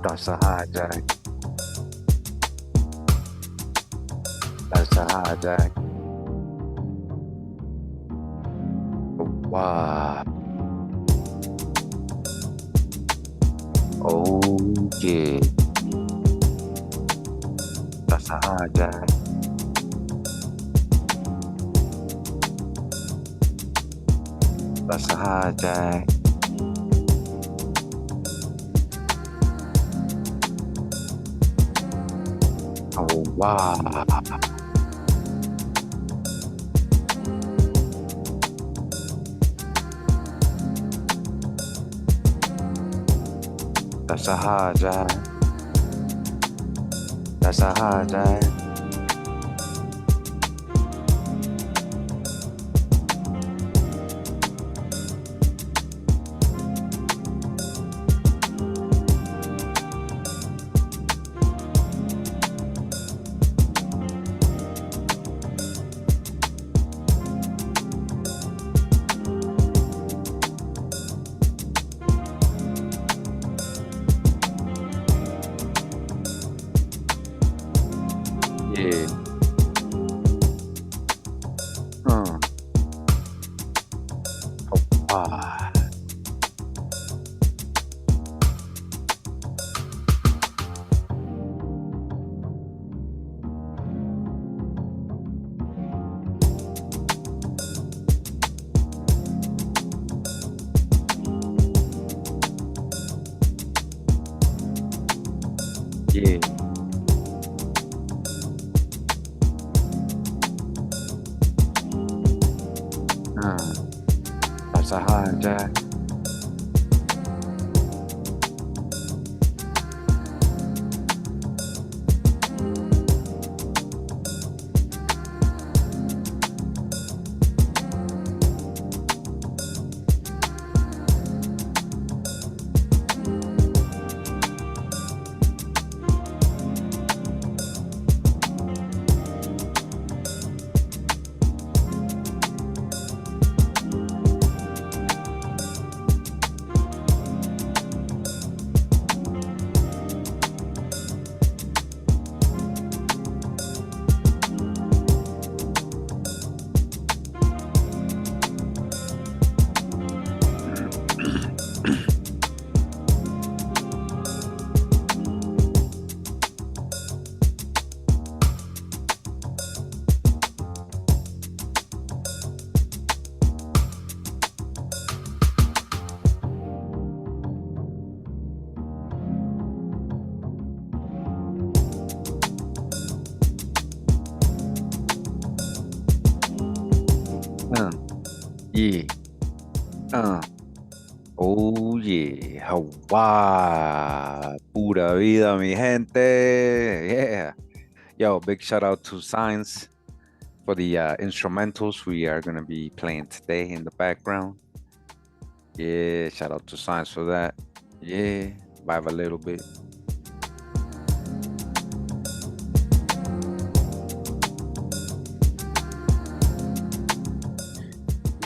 Tak sahaja, tak sahaja. Wah, okay. Tak sahaja. Tak sahaja. Oh, wow. Tak sahaja. Tak sahaja. Yeah. Oh, wow. Yeah. Tak sahaja. Yeah. Uh. Oh yeah. Hawa. Pura vida, mi gente. Yeah. Yo, big shout out to Science for the instrumentals we are gonna be playing today in the background. Yeah, shout out to Science for that. Yeah, vibe a little bit.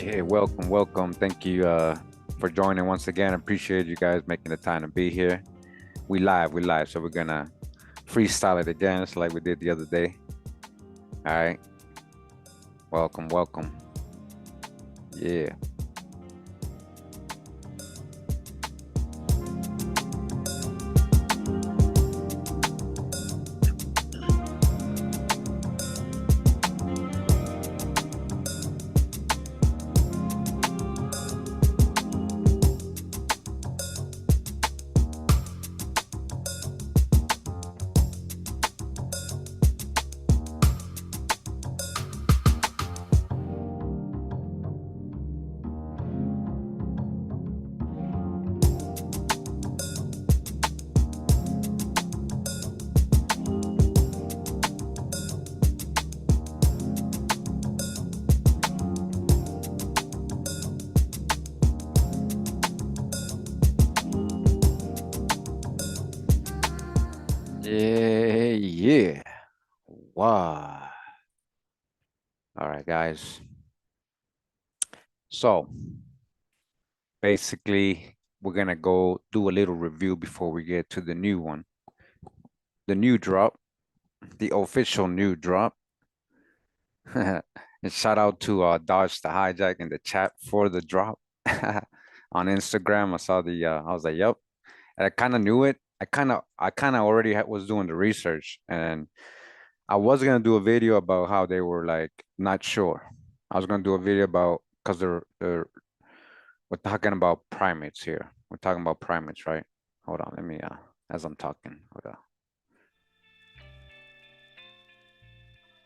Yeah, welcome, welcome. Thank you for joining once again. Appreciate you guys making the time to be here. We live. So we're gonna freestyle it again, just like we did the other day. All right. Welcome, welcome. Yeah. Yeah. Wow. All right, guys. So basically, we're gonna go do a little review before we get to the new one. The new drop, the official new drop. And shout out to Dodge the Hijack in the chat for the drop on Instagram. I saw the I was like, yep. And I kind of knew it. I kind of already was doing the research, and I was gonna do a video about how they were like not sure. I was gonna do a video about because we're talking about primates here. We're talking about primates, right? Hold on, let me as I'm talking. Hold on.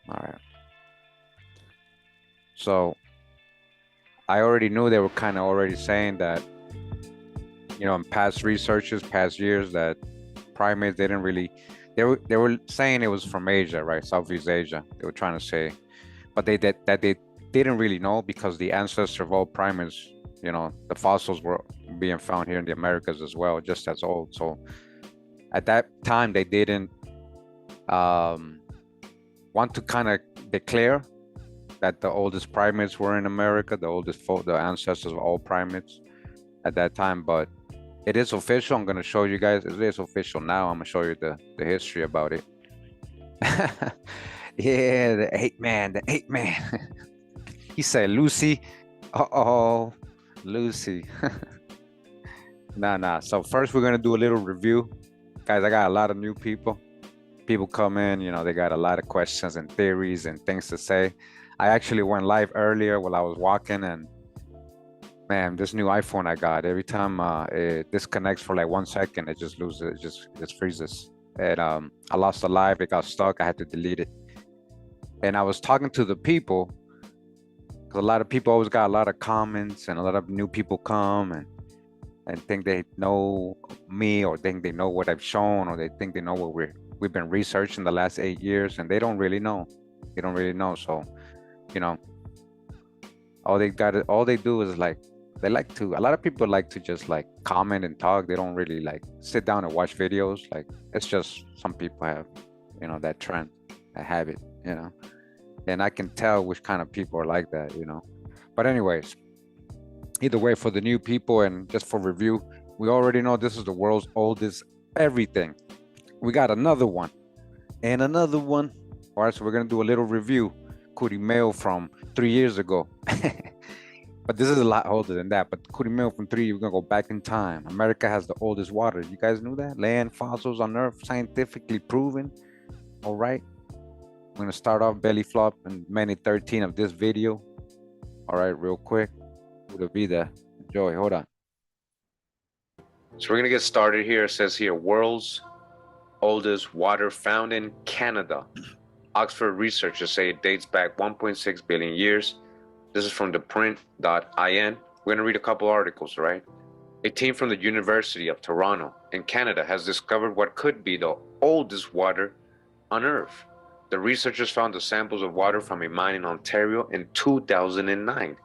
All right. So I already knew they were kind of already saying that, in past researches, past years, that primates they didn't really they were saying it was from Asia, right? Southeast Asia. They were trying to say, but they didn't really know because the ancestor of all primates, the fossils were being found here in the Americas as well, just as old. So at that time, they didn't um, want to kind of declare that the oldest primates were in America, the ancestors of all primates at that time. But it is official. I'm gonna show you guys. It is official now. I'm gonna show you the history about it. Yeah, the ape man. He said Lucy. Uh-oh, Lucy. Nah. So first we're gonna do a little review. Guys, I got a lot of new people. People come in, they got a lot of questions and theories and things to say. I actually went live earlier while I was walking, and man, this new iPhone I got, every time it disconnects for like 1 second, it just loses, it just freezes. And I lost the live, it got stuck, I had to delete it. And I was talking to the people, because a lot of people always got a lot of comments, and a lot of new people come and think they know me, or think they know what I've shown, or they think they know what we've been researching the last 8 years, and they don't really know. They don't really know. So, you know, all they do is like, a lot of people like to just like comment and talk. They don't really like sit down and watch videos. Like, it's just some people have, that trend, that habit, and I can tell which kind of people are like that. But anyways, either way, for the new people and just for review, we already know this is the world's oldest everything. We got another one and another one. All right, so we're gonna do a little review. Kurimeo from 3 years ago. But this is a lot older than that. But Kurimeo from we're gonna go back in time. America has the oldest water. You guys knew that? Land fossils on Earth, scientifically proven. All right. I'm gonna start off belly flop in minute 13 of this video. All right, real quick. Pura vida. Enjoy. Hold on. So we're gonna get started here. It says here, world's oldest water found in Canada. Oxford researchers say it dates back 1.6 billion years. This is from the print.in. We're going to read a couple articles, right? A team from the University of Toronto in Canada has discovered what could be the oldest water on Earth. The researchers found the samples of water from a mine in Ontario in 2009.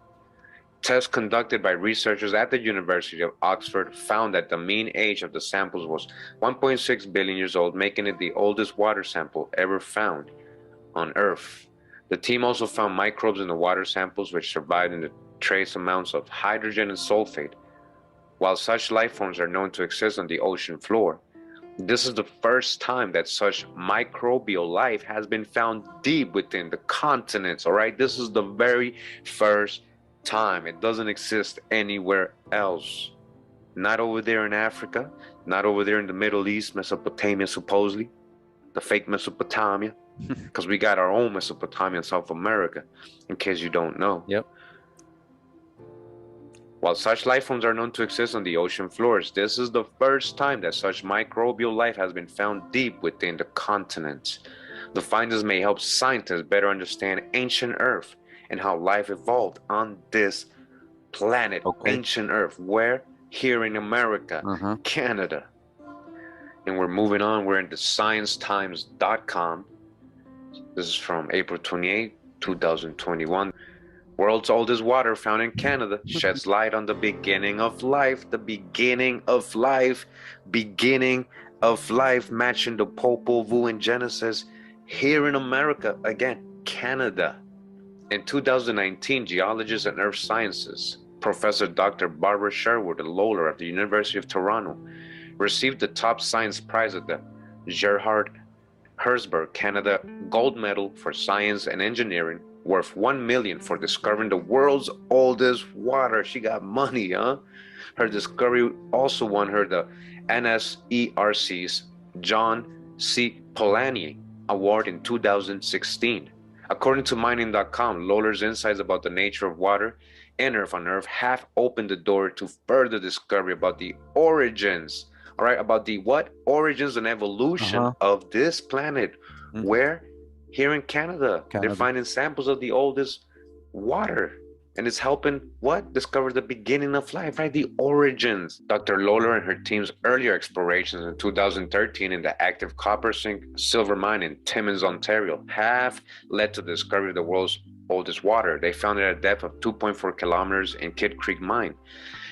Tests conducted by researchers at the University of Oxford found that the mean age of the samples was 1.6 billion years old, making it the oldest water sample ever found on Earth. The team also found microbes in the water samples which survived in the trace amounts of hydrogen and sulfate. While such life forms are known to exist on the ocean floor, this is the first time that such microbial life has been found deep within the continents, all right? This is the very first time. It doesn't exist anywhere else. Not over there in Africa, not over there in the Middle East, Mesopotamia, supposedly, the fake Mesopotamia, because we got our own Mesopotamia in South America, in case you don't know. Yep. While such life forms are known to exist on the ocean floors, this is the first time that such microbial life has been found deep within the continents. The findings may help scientists better understand ancient Earth and how life evolved on this planet, ancient Earth, where? Here in America, Canada. And we're moving on. We're in the sciencetimes.com. This is from April 28, 2021. World's oldest water found in Canada sheds light on the beginning of life. The beginning of life. Beginning of life, matching the Popol Vuh in Genesis. Here in America, again, Canada. In 2019, geologist and earth sciences, Professor Dr. Barbara Sherwood Lawler of the University of Toronto, received the top science prize at the Gerhard Herzberg Canada Gold Medal for Science and Engineering, worth $1 million for discovering the world's oldest water. She got money, huh? Her discovery also won her the NSERC's John C. Polanyi Award in 2016. According to mining.com, Lawler's insights about the nature of water and Earth on Earth have opened the door to further discovery about the origins, all right, about the what? Origins and evolution of this planet. Where? Here in Canada. They're finding samples of the oldest water. And it's helping what? Discover the beginning of life, right? The origins. Dr. Lawler and her team's earlier explorations in 2013 in the active copper zinc silver mine in Timmins, Ontario, have led to the discovery of the world's oldest water. They found it at a depth of 2.4 kilometers in Kidd Creek Mine.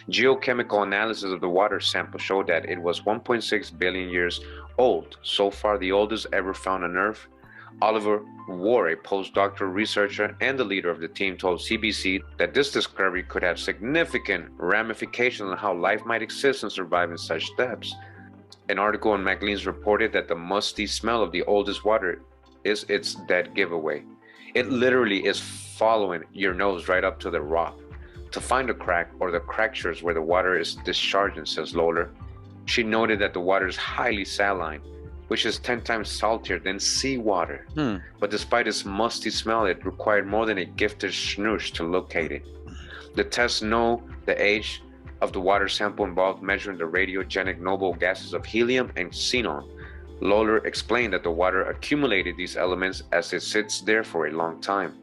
Geochemical analysis of the water sample showed that it was 1.6 billion years old. So far, the oldest ever found on Earth. Oliver War, a postdoctoral researcher and the leader of the team, told CBC that this discovery could have significant ramifications on how life might exist and survive in such depths. An article on Maclean's reported that the musty smell of the oldest water is its dead giveaway. It literally is following your nose right up to the rock to find a crack or the fractures where the water is discharging, says Lawler. She noted that the water is highly saline, which is 10 times saltier than seawater. But despite its musty smell, it required more than a gifted snoosh to locate it. The tests know the age of the water sample involved measuring the radiogenic noble gases of helium and xenon. Lawler explained that the water accumulated these elements as it sits there for a long time.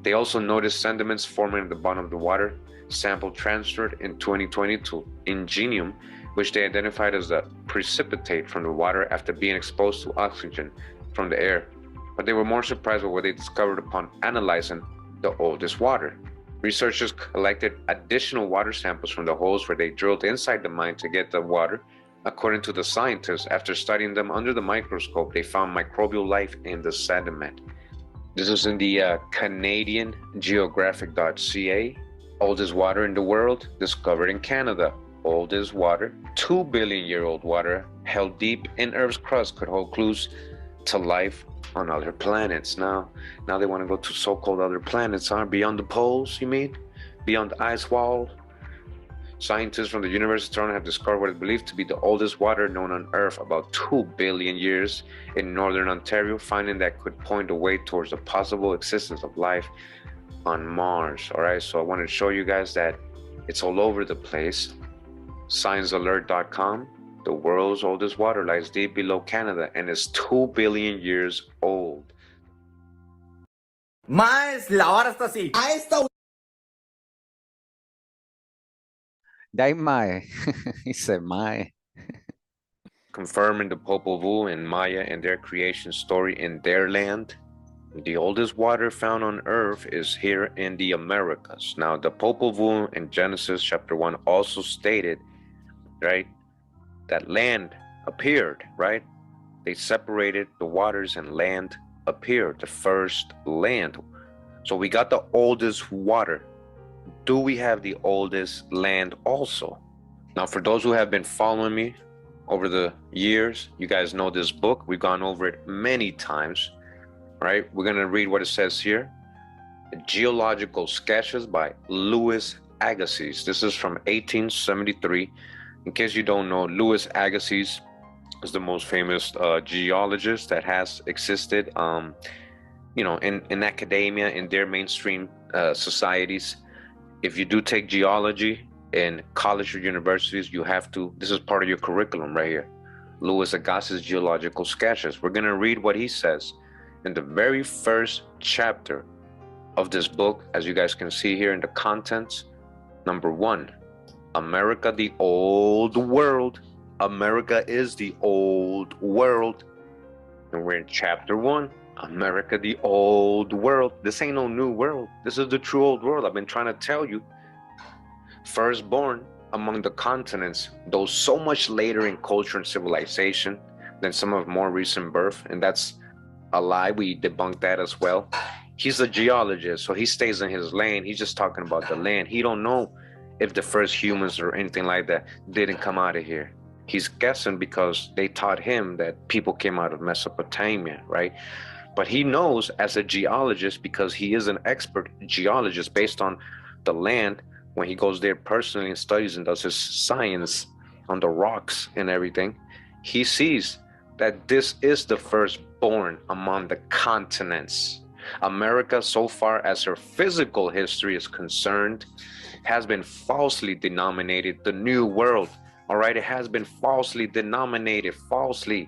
They also noticed sediments forming at the bottom of the water sample transferred in 2020 to Ingenium, which they identified as the precipitate from the water after being exposed to oxygen from the air. But they were more surprised by what they discovered upon analyzing the oldest water. Researchers collected additional water samples from the holes where they drilled inside the mine to get the water. According to the scientists, after studying them under the microscope, they found microbial life in the sediment. This is in the Canadian Geographic.ca. Oldest water in the world, discovered in Canada. Oldest water, 2 billion year old water held deep in Earth's crust could hold clues to life on other planets. Now they want to go to so-called other planets, huh? Beyond the poles, you mean? Beyond the ice wall? Scientists from the University of Toronto have discovered what is believed to be the oldest water known on Earth, about 2 billion years in northern Ontario, finding that could point the way towards the possible existence of life on Mars. All right, so I wanted to show you guys that it's all over the place. ScienceAlert.com, the world's oldest water lies deep below Canada and is 2 billion years old. Más, la hora está así. Dai mai. He said mai. Confirming the Popol Vuh and Maya and their creation story in their land. The oldest water found on earth is here in the Americas. Now, the Popol Vuh in Genesis chapter 1 also stated, right, that land appeared, right? They separated the waters and land appeared, the first land. So we got the oldest water. Do we have the oldest land also? Now, for those who have been following me over the years, you guys know this book. We've gone over it many times, right? We're going to read what it says here. Geological Sketches by Louis Agassiz. This is from 1873. In case you don't know, Louis Agassiz is the most famous geologist that has existed, in academia, in their mainstream societies. If you do take geology in college or universities, you have to, this is part of your curriculum right here. Louis Agassiz Geological Sketches. We're going to read what he says in the very first chapter of this book, as you guys can see here in the contents. Number 1, America, the old world. America is the old world. And we're in chapter 1, America, the old world. This ain't no new world. This is the true old world. I've been trying to tell you. Firstborn among the continents, though so much later in culture and civilization than some of more recent birth. And that's a lie. We debunked that as well. He's a geologist, so he stays in his lane. He's just talking about the land. He don't know if the first humans or anything like that didn't come out of here. He's guessing because they taught him that people came out of Mesopotamia, right? But he knows as a geologist, because he is an expert geologist based on the land, when he goes there personally and studies and does his science on the rocks and everything, he sees that this is the firstborn among the continents. America, so far as her physical history is concerned, has been falsely denominated the New World. All right, it has been falsely denominated, falsely,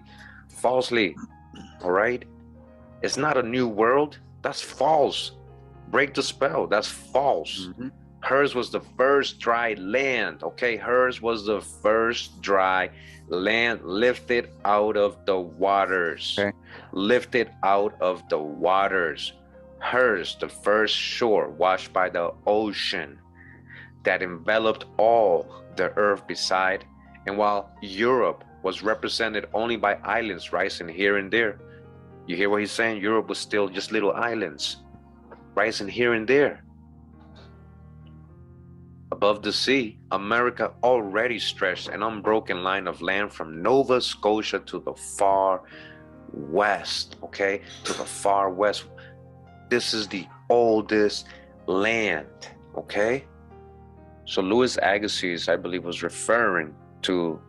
all right? It's not a new world. That's false. Break the spell. That's false. Mm-hmm. Hers was the first dry land, okay? Hers was the first dry land lifted out of the waters. Okay. Lifted out of the waters. Hers, the first shore washed by the ocean that enveloped all the earth beside. And while Europe was represented only by islands rising here and there, you hear what he's saying? Europe was still just little islands rising here and there. Above the sea, America already stretched an unbroken line of land from Nova Scotia to the far west, okay? To the far west. This is the oldest land, okay? So Louis Agassiz, I believe, was referring to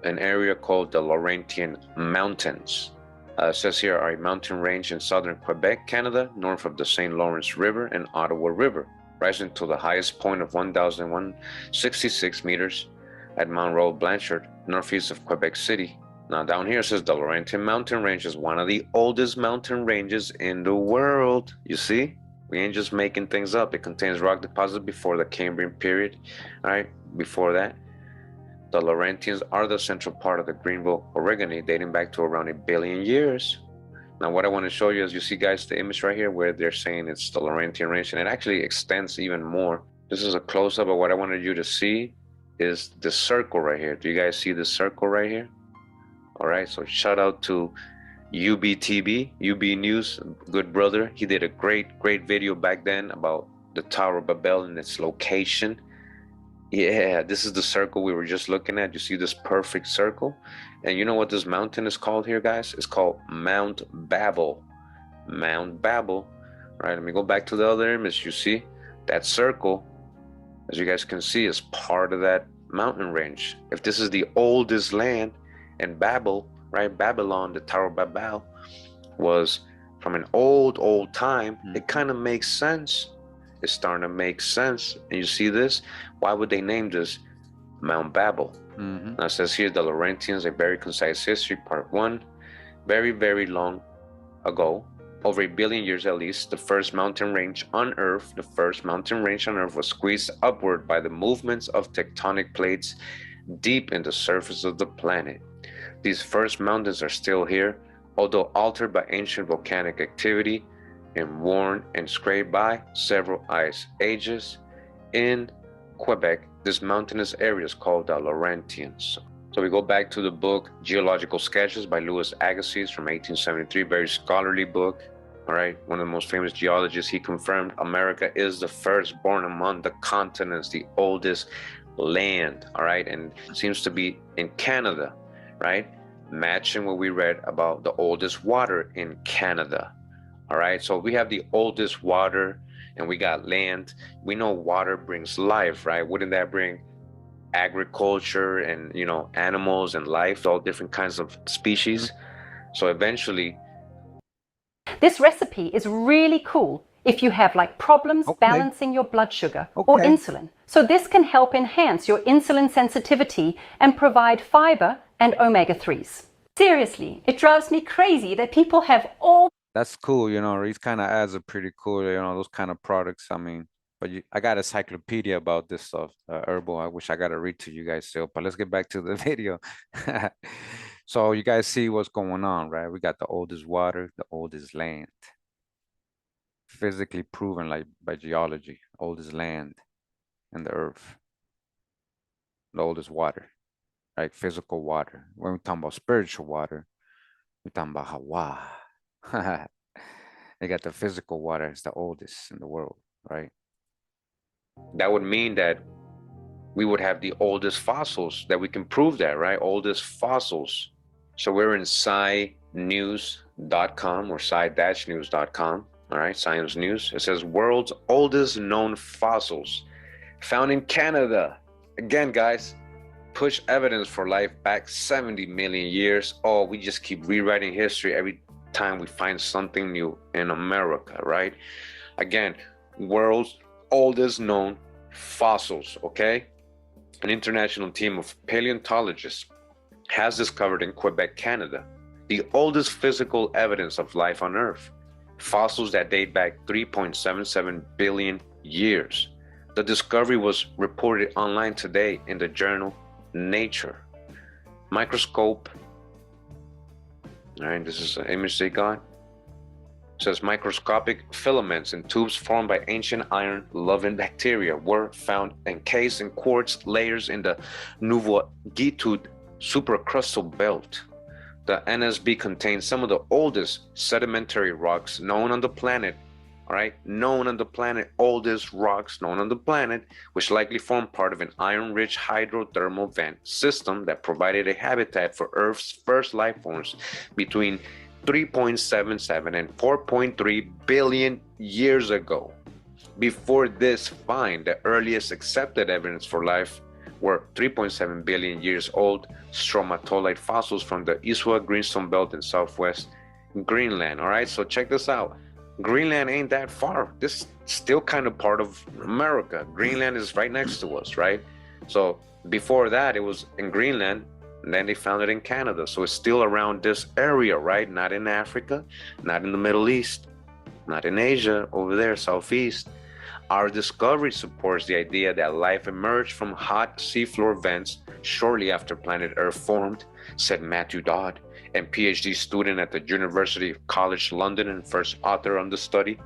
an area called the Laurentian Mountains. It says here are a mountain range in southern Quebec, Canada, north of the St. Lawrence River and Ottawa River, rising to the highest point of 1,166 meters at Mount Royal Blanchard, northeast of Quebec City. Now down here it says the Laurentian Mountain Range is one of the oldest mountain ranges in the world. You see? We ain't just making things up. It contains rock deposits before the Cambrian period. All right, before that. The Laurentians are the central part of the Greenville orogeny, dating back to around 1 billion years. Now, what I want to show you is, you see, guys, the image right here where they're saying it's the Laurentian range, and it actually extends even more. This is a close-up, but what I wanted you to see is the circle right here. Do you guys see the circle right here? All right, so shout out to UBTB, UB News, good brother. He did a great video back then about the Tower of Babel and its location. Yeah, this is the circle we were just looking at. You see this perfect circle? And you know what this mountain is called here, guys? It's called Mount Babel. Mount Babel. All right, let me go back to the other image. You see that circle, as you guys can see, is part of that mountain range. If this is the oldest land, and Babel, right, Babylon, the Tower of Babel, was from an old time, it kind of makes sense. It's starting to make sense. And you see this? Why would they name this Mount Babel? Now it says here, the Laurentians, a very concise history, part 1. Very long ago, over a billion years at least, the first mountain range on Earth was squeezed upward by the movements of tectonic plates deep in the surface of the planet. These first mountains are still here, although altered by ancient volcanic activity and worn and scraped by several ice ages. In Quebec, this mountainous area is called the Laurentians. So we go back to the book Geological Sketches by Louis Agassiz from 1873, very scholarly book. All right, one of the most famous geologists. He confirmed America is the firstborn among the continents, the oldest land. All right, and seems to be in Canada, right? Matching what we read about the oldest water in Canada. All right, so we have the oldest water and we got land. We know water brings life, right? Wouldn't that bring agriculture and, you know, animals and life, all different kinds of species? So eventually, this recipe is really cool if you have like problems balancing your blood sugar or insulin. So this can help enhance your insulin sensitivity and provide fiber and omega-3s. Seriously, it drives me crazy that people have all. That's cool, you know, these kind of ads are pretty cool, you know, those kind of products. I mean, but I got a encyclopedia about this stuff, herbal. I wish I got to read to you guys still, but let's get back to the video. So you guys see what's going on, right? We got the oldest water, the oldest land. Physically proven like by geology, oldest land in the earth. The oldest water, right? Physical water. When we talk about spiritual water, we talking about Hawaii. They got the physical water, it's the oldest in the world, right? That would mean that we would have the oldest fossils, that we can prove that, right? Oldest fossils. So we're in scinews.com or sci-news.com, all right, Science News. It says world's oldest known fossils found in Canada. Again, guys, push evidence for life back 70 million years. Oh, we just keep rewriting history every time we find something new in America, right? Again, world's oldest known fossils, okay? An international team of paleontologists has discovered in Quebec, Canada, the oldest physical evidence of life on Earth, fossils that date back 3.77 billion years. The discovery was reported online today in the journal Nature. Microscope, all right, this is an image they got. It says microscopic filaments and tubes formed by ancient iron-loving bacteria were found encased in quartz layers in the Nouveau-Guétoud supercrustal belt. The NSB contains some of the oldest sedimentary rocks known on the planet. All right, known on the planet, oldest rocks known on the planet, which likely formed part of an iron-rich hydrothermal vent system that provided a habitat for Earth's first life forms between 3.77 and 4.3 billion years ago. Before this find, the earliest accepted evidence for life were 3.7 billion years old stromatolite fossils from the Isua Greenstone Belt in southwest Greenland. All right, so check this out. Greenland ain't that far. This is still kind of part of America. Greenland is right next to us, right? So before that, it was in Greenland, and then they found it in Canada. So it's still around this area, right? Not in Africa, not in the Middle East, not in Asia, over there, southeast. Our discovery supports the idea that life emerged from hot seafloor vents shortly after planet Earth formed, said Matthew Dodd, and PhD student at the University College London and first author on the study.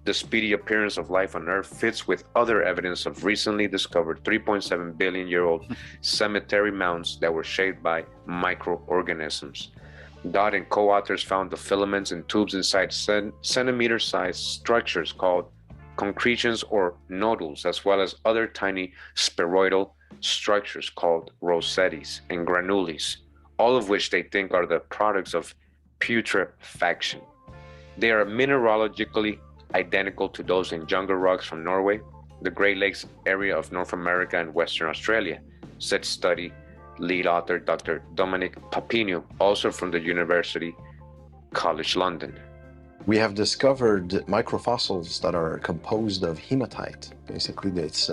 The speedy appearance of life on Earth fits with other evidence of recently discovered 3.7 billion year old cemetery mounds that were shaped by microorganisms. Dodd and co-authors found the filaments and tubes inside centimeter-sized structures called concretions or nodules, as well as other tiny spheroidal structures called rosettis and granules, all of which they think are the products of putrefaction. They are mineralogically identical to those in jungle rocks from Norway, the Great Lakes area of North America and Western Australia, said study lead author Dr. Dominic Papino, also from the University College London. We have discovered microfossils that are composed of hematite. Basically, it's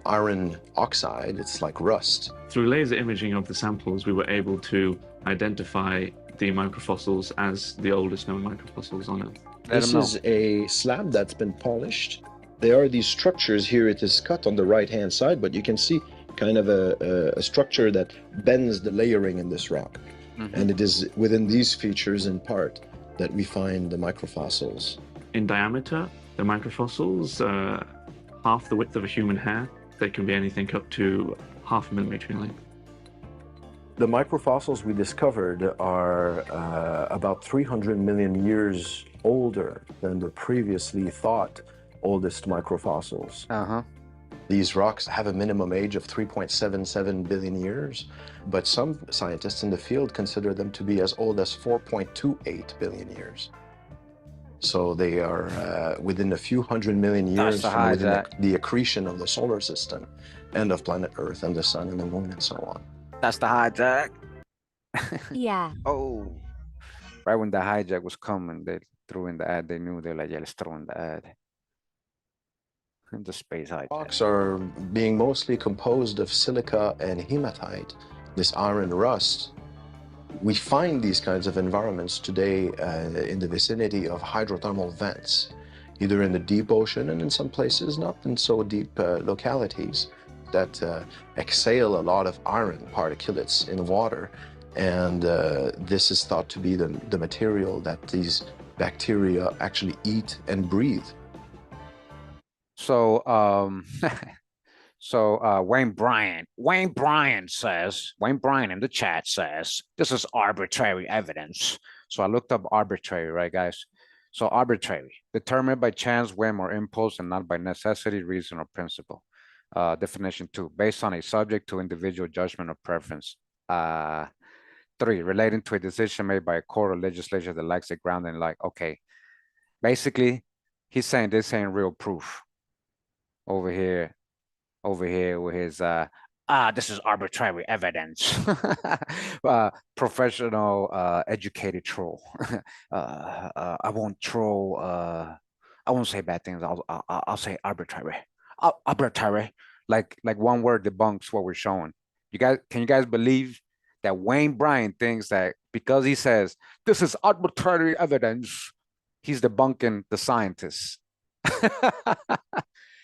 iron oxide. It's like rust. Through laser imaging of the samples, we were able to identify the microfossils as the oldest known microfossils on Earth. Let This them know. is a slab that's been polished. There are these structures here. It is cut on the right-hand side, but you can see kind of a structure that bends the layering in this rock. And it is within these features in part that we find the microfossils. In diameter, the microfossils are half the width of a human hair. They can be anything up to half a millimeter in length. The microfossils we discovered are about 300 million years older than the previously thought oldest microfossils. These rocks have a minimum age of 3.77 billion years, but some scientists in the field consider them to be as old as 4.28 billion years. So they are within a few hundred million years from within the accretion of the solar system and of planet Earth and the sun and the moon and so on. That's the hijack. Yeah. Oh, right when the hijack was coming, they threw in the ad. They knew they're like, yeah, let's throw in the ad. The space hijack. Rocks are being mostly composed of silica and hematite, this iron rust. We find these kinds of environments today in the vicinity of hydrothermal vents, either in the deep ocean and in some places not in so deep localities that exhale a lot of iron particulates in water. And this is thought to be the material that these bacteria actually eat and breathe. So, Wayne Bryant in the chat says, this is arbitrary evidence. So I looked up arbitrary, right, guys? So arbitrary, determined by chance, whim, or impulse, and not by necessity, reason, or principle. Definition 2, based on a subject to individual judgment or preference. 3, relating to a decision made by a court or legislature that lacks a ground in like, okay. Basically, he's saying this ain't real proof. Over here with his this is arbitrary evidence. Professional educated troll. I won't troll, I won't say bad things. I'll say arbitrary. Arbitrary. Like one word debunks what we're showing. Can you guys believe that Wayne Bryant thinks that because he says this is arbitrary evidence, he's debunking the scientists?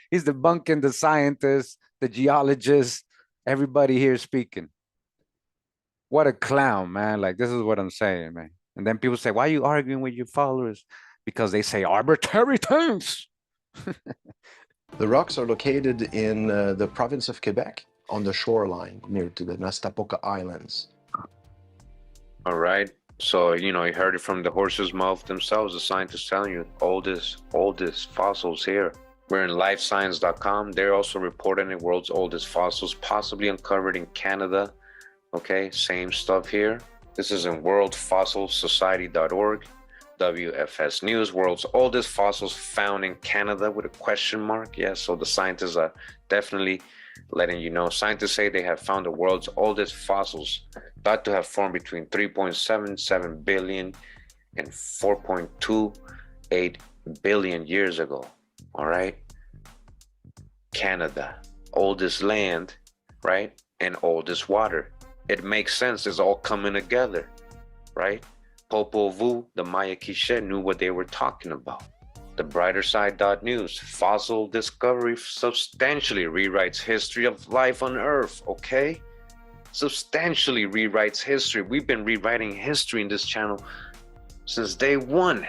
He's debunking the scientists, the geologists, everybody here speaking. What a clown, man. Like, this is what I'm saying, man. And then people say, why are you arguing with your followers? Because they say arbitrary things. The rocks are located in the province of Quebec on the shoreline near to the Nastapoca Islands. All right. So, you know, you heard it from the horse's mouth themselves, the scientists telling you, oldest fossils here. We're in lifescience.com. They're also reporting the world's oldest fossils, possibly uncovered in Canada. Okay, same stuff here. This is in worldfossilsociety.org. WFS News, world's oldest fossils found in Canada with a question mark. Yeah, so the scientists are definitely letting you know. Scientists say they have found the world's oldest fossils, thought to have formed between 3.77 billion and 4.28 billion years ago. All right. Canada, oldest land, right? And oldest water. It makes sense. It's all coming together, right? Popol Vuh, the Maya Quiche knew what they were talking about. The brighter side.news, fossil discovery substantially rewrites history of life on Earth, okay? Substantially rewrites history. We've been rewriting history in this channel since day one.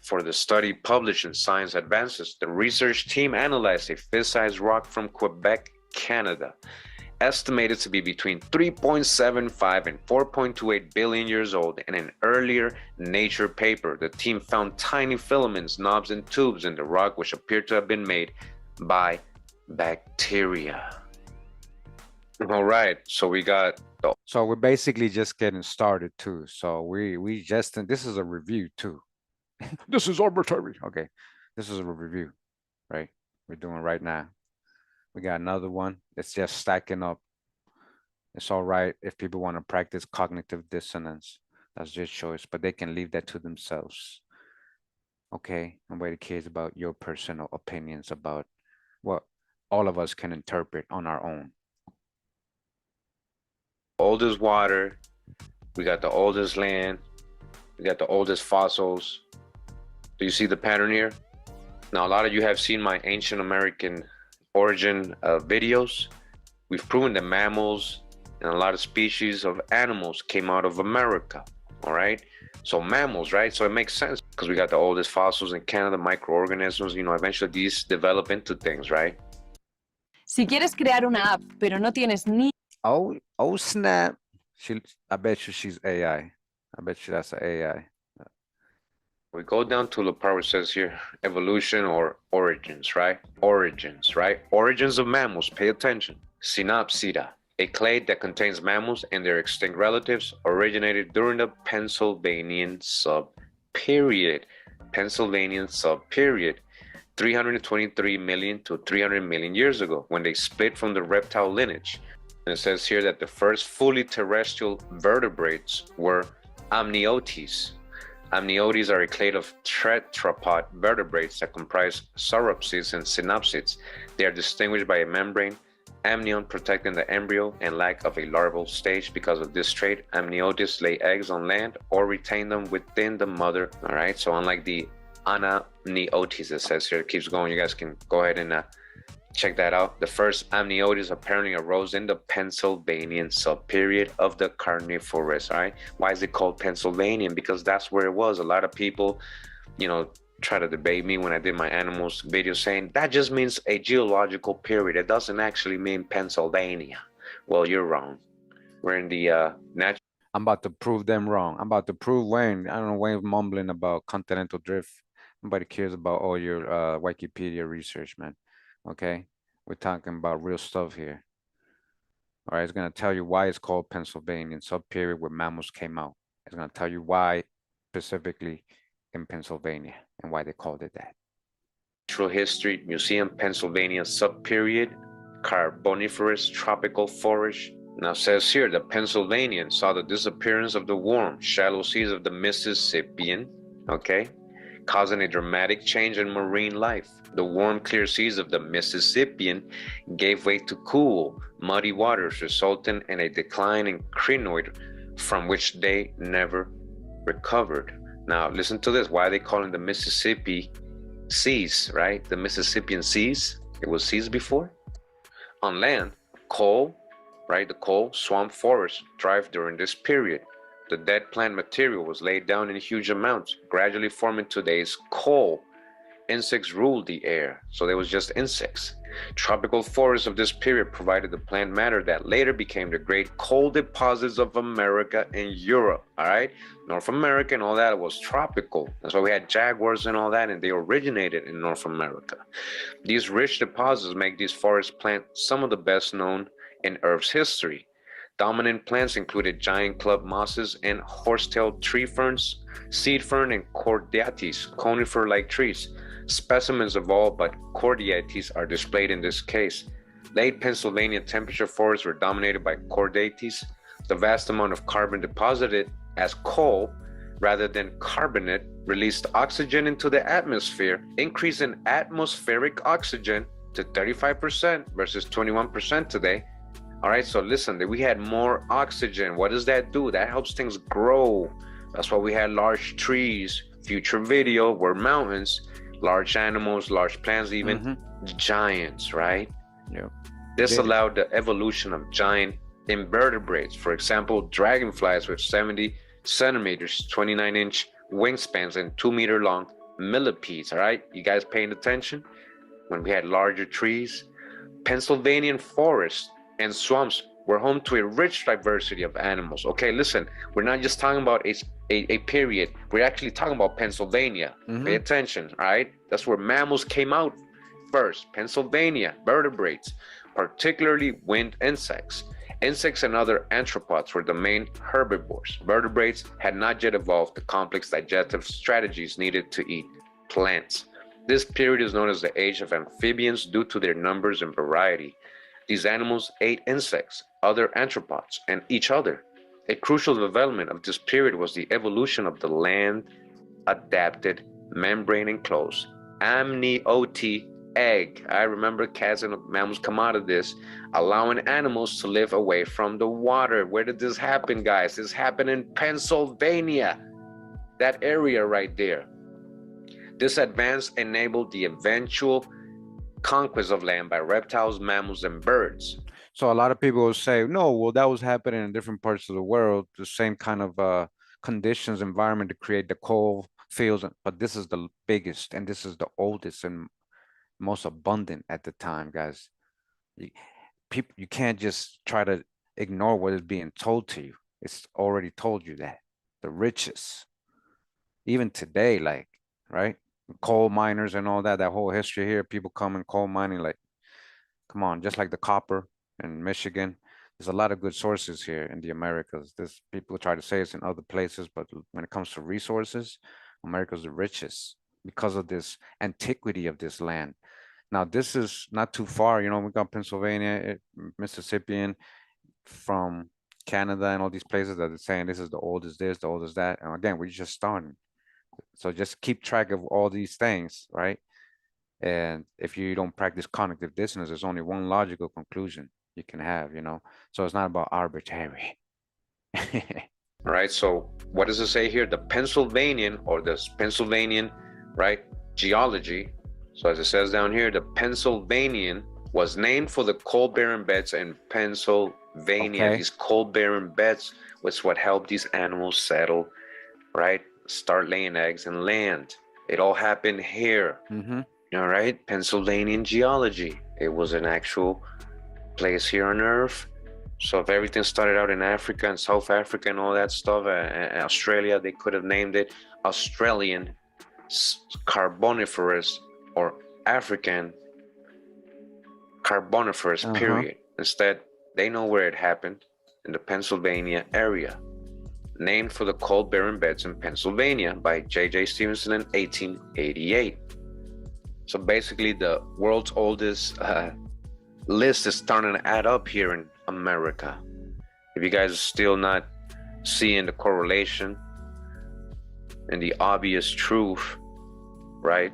For the study published in Science Advances, the research team analyzed a fist-sized rock from Quebec, Canada, estimated to be between 3.75 and 4.28 billion years old. In an earlier Nature paper, the team found tiny filaments, knobs, and tubes in the rock which appeared to have been made by bacteria. All right, so we got the... So we're basically just getting started too. So we just, this is a review too. This is arbitrary. Okay, this is a review, right? We're doing right now. We got another one. It's just stacking up. It's all right if people want to practice cognitive dissonance. That's your choice, but they can leave that to themselves. Okay, nobody cares about your personal opinions about what all of us can interpret on our own. Oldest water, we got the oldest land, we got the oldest fossils, Do you see the pattern here? Now, a lot of you have seen my ancient American origin videos. We've proven that mammals and a lot of species of animals came out of America, all right? So mammals, right? So it makes sense because we got the oldest fossils in Canada, microorganisms, you know, eventually these develop into things, right? Si quieres crear una app, pero no tienes ni... Oh, oh snap. I bet you she's AI. I bet you that's an AI. We go down to the part where it says here, evolution or origins, right? Origins, right? Origins of mammals, pay attention. Synopsida, a clade that contains mammals and their extinct relatives, originated during the Pennsylvanian sub-period. Pennsylvanian sub-period, 323 million to 300 million years ago, when they split from the reptile lineage. And it says here that the first fully terrestrial vertebrates were amniotes. Amniotes are a clade of tetrapod vertebrates that comprise sauropsids and synapsids. They are distinguished by a membrane, amnion, protecting the embryo and lack of a larval stage. Because of this trait, amniotes lay eggs on land or retain them within the mother. All right, so unlike the anamniotes, it says here, it keeps going. You guys can go ahead and check that out. The first amniotes apparently arose in the Pennsylvanian subperiod of the Carnivorous. All right, why is it called Pennsylvanian? Because that's where it was. A lot of people, you know, try to debate me when I did my animals video, saying that just means a geological period. It doesn't actually mean Pennsylvania. Well, you're wrong. We're in the natural. I'm about to prove them wrong. I'm about to prove Wayne. I don't know, Wayne's mumbling about continental drift. Nobody cares about all your Wikipedia research, man. Okay, we're talking about real stuff here. All right, it's gonna tell you why it's called Pennsylvanian subperiod where mammals came out. It's gonna tell you why specifically in Pennsylvania and why they called it that. Natural History Museum, Pennsylvania subperiod, Carboniferous tropical forest. Now says here, the Pennsylvanian saw the disappearance of the warm, shallow seas of the Mississippian, okay, causing a dramatic change in marine life. The warm, clear seas of the Mississippian gave way to cool, muddy waters, resulting in a decline in crinoid from which they never recovered. Now, listen to this. Why are they calling the Mississippi seas, right? The Mississippian seas. It was seas before. On land, coal, right? The coal, swamp forests thrived during this period. The dead plant material was laid down in huge amounts, gradually forming today's coal. Insects ruled the air, so there was just insects. Tropical forests of this period provided the plant matter that later became the great coal deposits of America and Europe, all right? North America and all that was tropical. That's why we had jaguars and all that, and they originated in North America. These rich deposits make these forest plants some of the best known in Earth's history. Dominant plants included giant club mosses and horsetail tree ferns, seed fern, and cordates, conifer-like trees. Specimens of all but cordates are displayed in this case. Late Pennsylvania temperature forests were dominated by cordates. The vast amount of carbon deposited as coal rather than carbonate released oxygen into the atmosphere, increasing atmospheric oxygen to 35% versus 21% today. All right, so listen, we had more oxygen. What does that do? That helps things grow. That's why we had large trees. Future video were mountains, large animals, large plants, even giants, right? Yeah. This allowed the evolution of giant invertebrates. For example, dragonflies with 70 centimeters, 29-inch wingspans, and 2-meter long millipedes. All right, you guys paying attention? When we had larger trees, Pennsylvanian forests and swamps were home to a rich diversity of animals. Okay, listen, we're not just talking about a period. We're actually talking about Pennsylvania. Pay attention, all right? That's where mammals came out first. Pennsylvania, vertebrates, particularly winged insects. Insects and other arthropods were the main herbivores. Vertebrates had not yet evolved the complex digestive strategies needed to eat plants. This period is known as the age of amphibians due to their numbers and variety. These animals ate insects, other arthropods, and each other. A crucial development of this period was the evolution of the land-adapted, membrane-enclosed amniote egg. I remember cats and mammals come out of this, allowing animals to live away from the water. Where did this happen, guys? This happened in Pennsylvania, that area right there. This advance enabled the eventual conquest of land by reptiles, mammals, and birds. So a lot of people will say, no, well, that was happening in different parts of the world, the same kind of conditions, environment to create the coal fields, but this is the biggest and this is the oldest and most abundant at the time, guys. You can't just try to ignore what is being told to you. It's already told you that. The richest. Even today, like, right? Coal miners and all that, that whole history here, people coming coal mining, like, come on, just like the copper in Michigan. There's a lot of good sources here in the Americas. There's people try to say it's in other places, but when it comes to resources, America's the richest because of this antiquity of this land. Now, this is not too far. You know, we got Pennsylvania, Mississippi, from Canada and all these places that are saying this is the oldest this, the oldest that. And again, we're just starting. So just keep track of all these things, right? And if you don't practice cognitive dissonance, there's only one logical conclusion you can have, you know? So it's not about arbitrary. All right, so what does it say here? The Pennsylvanian, or the Pennsylvanian, right, geology. So as it says down here, the Pennsylvanian was named for the coal-bearing beds in Pennsylvania. Okay. These coal-bearing beds was what helped these animals settle, right? Start laying eggs and land. It all happened here. All right, Pennsylvanian geology. It was an actual place here on Earth. So if everything started out in Africa and South Africa and all that stuff, Australia, they could have named it Australian Carboniferous or African Carboniferous, period. Instead, they know where it happened, in the Pennsylvania area, named for the coal-bearing beds in Pennsylvania by J.J. Stevenson in 1888. So basically, the world's oldest list is starting to add up here in America. If you guys are still not seeing the correlation and the obvious truth, right,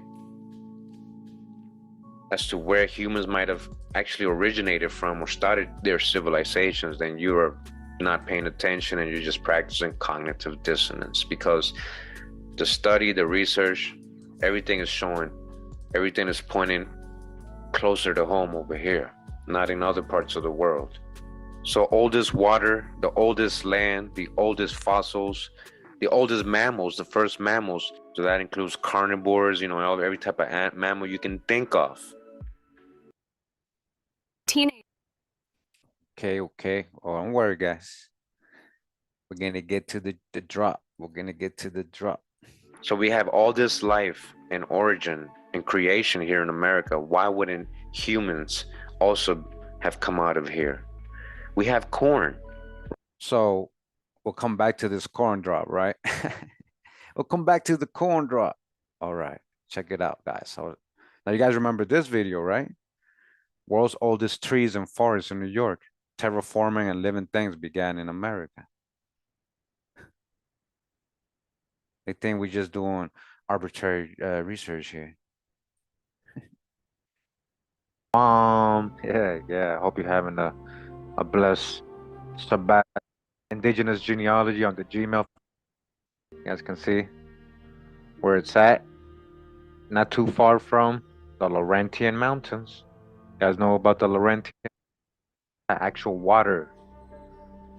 as to where humans might have actually originated from or started their civilizations, then you are not paying attention and you're just practicing cognitive dissonance, because the study, the research, everything is showing, everything is pointing closer to home over here, not in other parts of the world. So oldest water, the oldest land, the oldest fossils, the oldest mammals, the first mammals. So that includes carnivores, you know, every type of mammal you can think of. Teenage. Okay. Oh, don't worry, guys. We're gonna get to the drop. We're gonna get to the drop. So we have all this life and origin and creation here in America. Why wouldn't humans also have come out of here? We have corn. So we'll come back to this corn drop, right? We'll come back to the corn drop. All right, check it out, guys. So now you guys remember this video, right? World's oldest trees and forests in New York. Terraforming and living things began in America. They think we're just doing arbitrary research here. Yeah. Hope you're having a blessed Sabbath. Indigenous genealogy on the Gmail. You guys can see where it's at. Not too far from the Laurentian Mountains. You guys know about the Laurentian, actual water.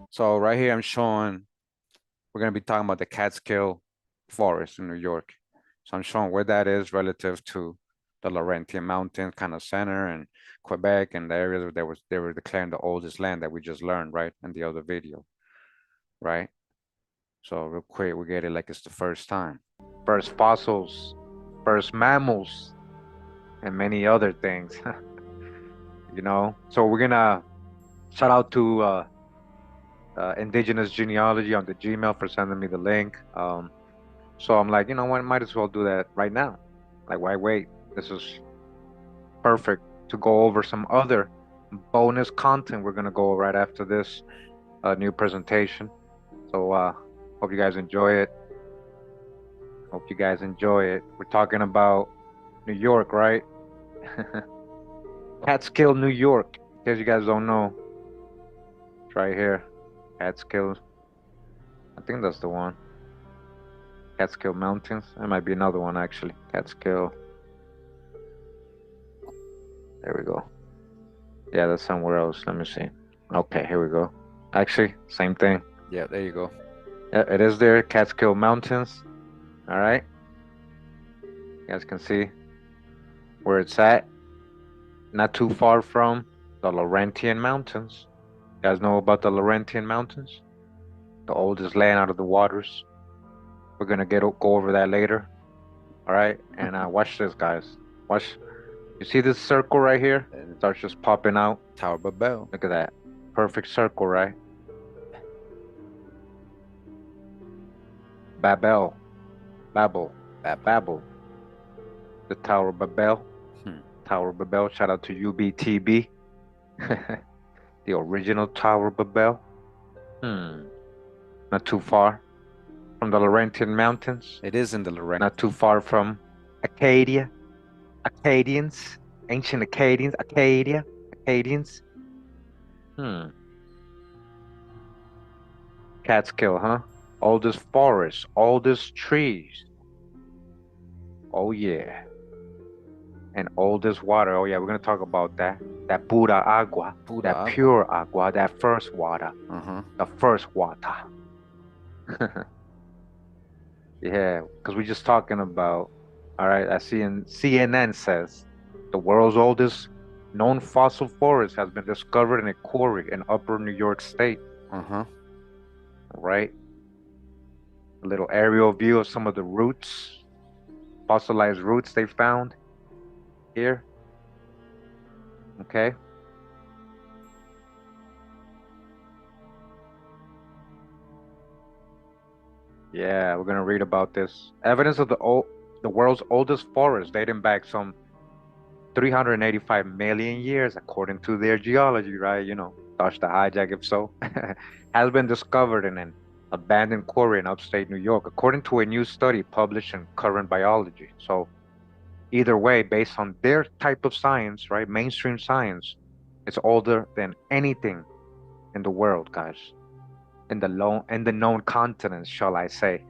So right here I'm showing, we're gonna be talking about the Catskill Forest in New York. So I'm showing where that is relative to the Laurentian Mountains kind of center and Quebec and the areas where they were declaring the oldest land that we just learned, right, in the other video, right? So real quick, we get it like it's the first time. First fossils, first mammals, and many other things, you know? So we're gonna shout out to Indigenous Genealogy on the Gmail for sending me the link. So I'm like, you know what, might as well do that right now. Like, why wait? This is perfect to go over some other bonus content. We're gonna go right after this new presentation. So hope you guys enjoy it. Hope you guys enjoy it. We're talking about New York, right? Catskill, New York. In case you guys don't know, it's right here. Catskill. I think that's the one. Catskill Mountains. There might be another one actually. Catskill. There we go. Yeah, that's somewhere else. Let me see. Okay, here we go. Actually, same thing. Yeah, there you go. Yeah, it is there. Catskill Mountains. All right. You guys can see where it's at. Not too far from the Laurentian Mountains. You guys know about the Laurentian Mountains? The oldest land out of the waters. We're gonna go over that later. All right, and watch this, guys. Watch. You see this circle right here? And it starts just popping out. Tower Babel. Look at that. Perfect circle, right? Babel. Babel. Babel. The Tower Babel. Tower Babel. Shout out to UBTB. The original Tower Babel. Not too far from the Laurentian Mountains. It is in the Laurentian. Not too far from Acadia. Acadians. Ancient Acadians. Acadia. Acadians. Catskill, huh? Oldest forest. Oldest trees. Oh, yeah. And oldest water. Oh, yeah, we're going to talk about that. That Buddha agua. That pure agua. That first water. The first water. Yeah, because we're just talking about, all right, I see in CNN says the world's oldest known fossil forest has been discovered in a quarry in upper New York State. Right? A little aerial view of some of the roots, fossilized roots they found here. Okay. Yeah, we're gonna read about this. Evidence of the world's oldest forest dating back some 385 million years, according to their geology, right? You know, touch the hijack if so, has been discovered in an abandoned quarry in upstate New York, according to a new study published in Current Biology. So either way, based on their type of science, right, mainstream science, it's older than anything in the world, guys. In the known continents, shall I say,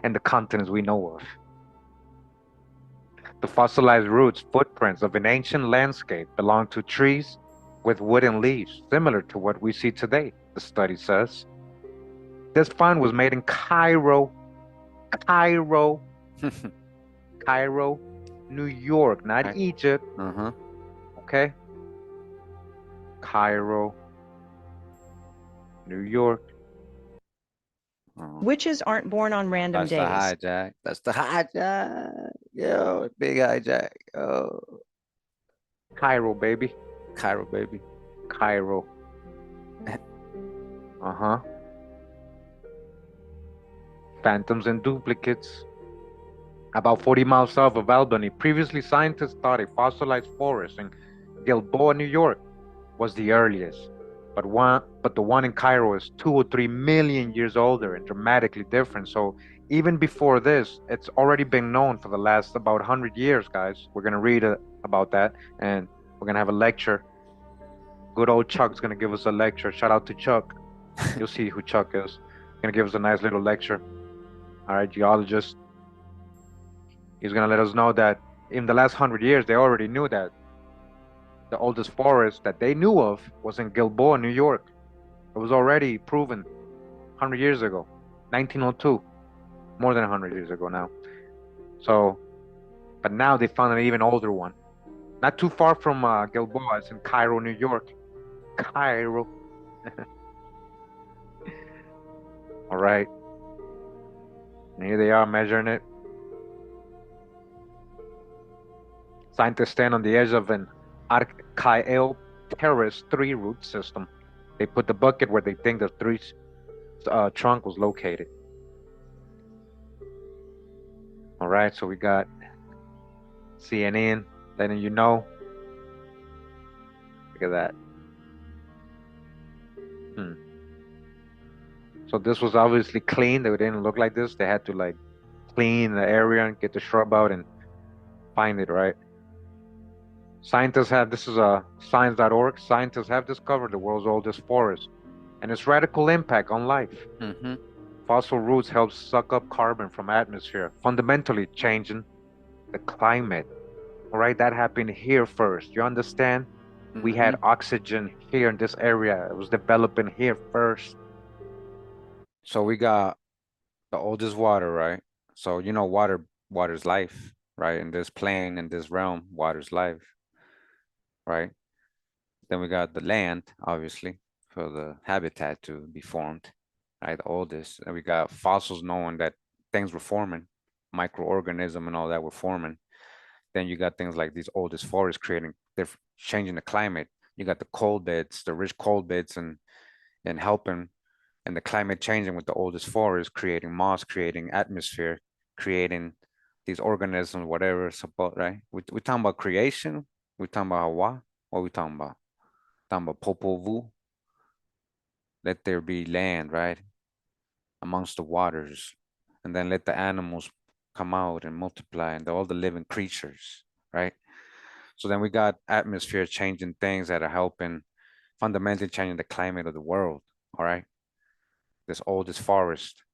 and the continents we know of. The fossilized roots, footprints of an ancient landscape belong to trees with wooden leaves, similar to what we see today, the study says. This find was made in Cairo, New York, not Egypt. Okay? Cairo, New York. Witches aren't born on random days. That's the hijack. That's the hijack. Yo, big hijack. Oh. Cairo, baby. Cairo, baby. Cairo. Phantoms and duplicates. About 40 miles south of Albany, previously scientists thought a fossilized forest in Gilboa, New York, was the earliest. But the one in Cairo is 2 or 3 million years older and dramatically different. So even before this, it's already been known for the last about 100 years, guys. We're gonna read about that, and we're gonna have a lecture. Good old Chuck's gonna give us a lecture. Shout out to Chuck. You'll see who Chuck is. Gonna give us a nice little lecture. All right, geologist. He's gonna let us know that in the last 100 years, they already knew that the oldest forest that they knew of was in Gilboa, New York. It was already proven 100 years ago, 1902, more than 100 years ago now. So, but now they found an even older one. Not too far from Gilboa, it's in Cairo, New York. Cairo. All right. And here they are measuring it. Scientists stand on the edge of an Archaeopteryx 3 root system. They put the bucket where they think the 3 trunk was located. All right, so we got CNN letting you know. Look at that. So this was obviously clean. They didn't look like this. They had to like clean the area and get the shrub out and find it, right? Scientists have, this is science.org, scientists have discovered the world's oldest forest and its radical impact on life. Fossil roots help suck up carbon from atmosphere, fundamentally changing the climate. All right, that happened here first. You understand? We had oxygen here in this area. It was developing here first. So we got the oldest water, right? So you know, water's life, right? In this plane, in this realm, water's life, right? Then we got the land, obviously, for the habitat to be formed, right? The oldest. And we got fossils knowing that things were forming, microorganism and all that were forming. Then you got things like these oldest forests creating different, changing the climate. You got the cold beds, the rich cold beds, and helping, and the climate changing with the oldest forests, creating moss, creating atmosphere, creating these organisms, whatever it's about, right? We talking about creation. We talking about Hawa. What we talking about? Talking about Popol Vuh. Let there be land, right? Amongst the waters, and then let the animals come out and multiply, and all the living creatures, right? So then we got atmosphere changing things that are helping fundamentally changing the climate of the world, all right? This oldest forest,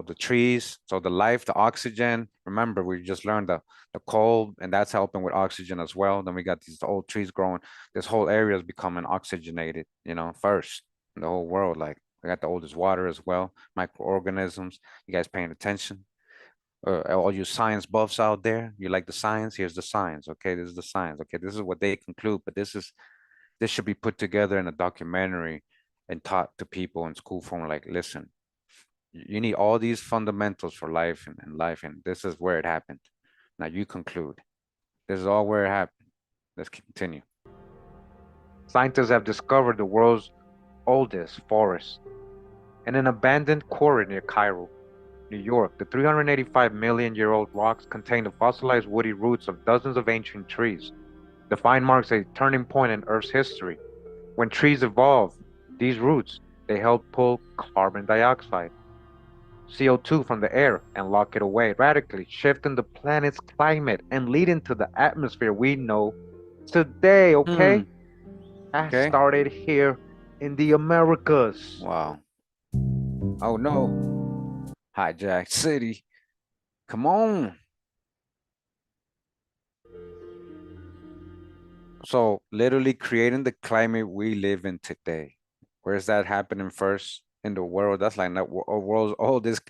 the trees, so the life, the oxygen. Remember, we just learned the cold, and that's helping with oxygen as well. Then we got these old trees growing. This whole area is becoming oxygenated, first in the whole world. Like we got the oldest water as well, microorganisms. You guys paying attention? All you science buffs out there, you like the science? Here's the science. Okay, this is the science. Okay, this is what they conclude, but this should be put together in a documentary and taught to people in school form. Like, listen, you need all these fundamentals for life and life, and this is where it happened. Now you conclude. This is all where it happened. Let's continue. Scientists have discovered the world's oldest forest in an abandoned quarry near Cairo, New York. The 385-million-year-old rocks contain the fossilized woody roots of dozens of ancient trees. The find marks a turning point in Earth's history. When trees evolve, these roots, they help pull carbon dioxide, CO2 from the air and lock it away, radically shifting the planet's climate and leading to the atmosphere we know today, okay? That Okay. started here in the Americas. Wow. Oh no. Hijacked city. Come on. So literally creating the climate we live in today. Where's that happening first in the world? That's like that world's oldest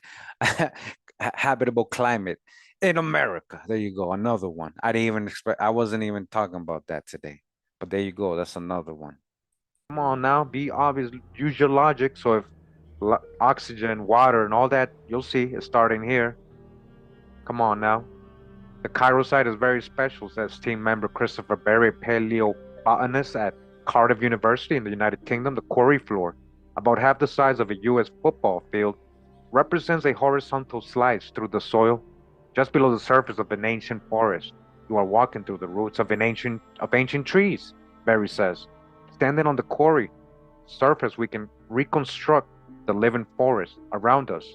habitable climate in America. There you go, another one. I didn't even expect. I wasn't even talking about that today. But there you go. That's another one. Come on now, be obvious. Use your logic. So if oxygen, water, and all that, you'll see it's starting here. Come on now. The Cairo site is very special, says team member Christopher Berry, paleobotanist at Cardiff University in the United Kingdom. The quarry floor, about half the size of a U.S. football field, represents a horizontal slice through the soil just below the surface of an ancient forest. You are walking through the roots of ancient trees, Berry says. Standing on the quarry surface, we can reconstruct the living forest around us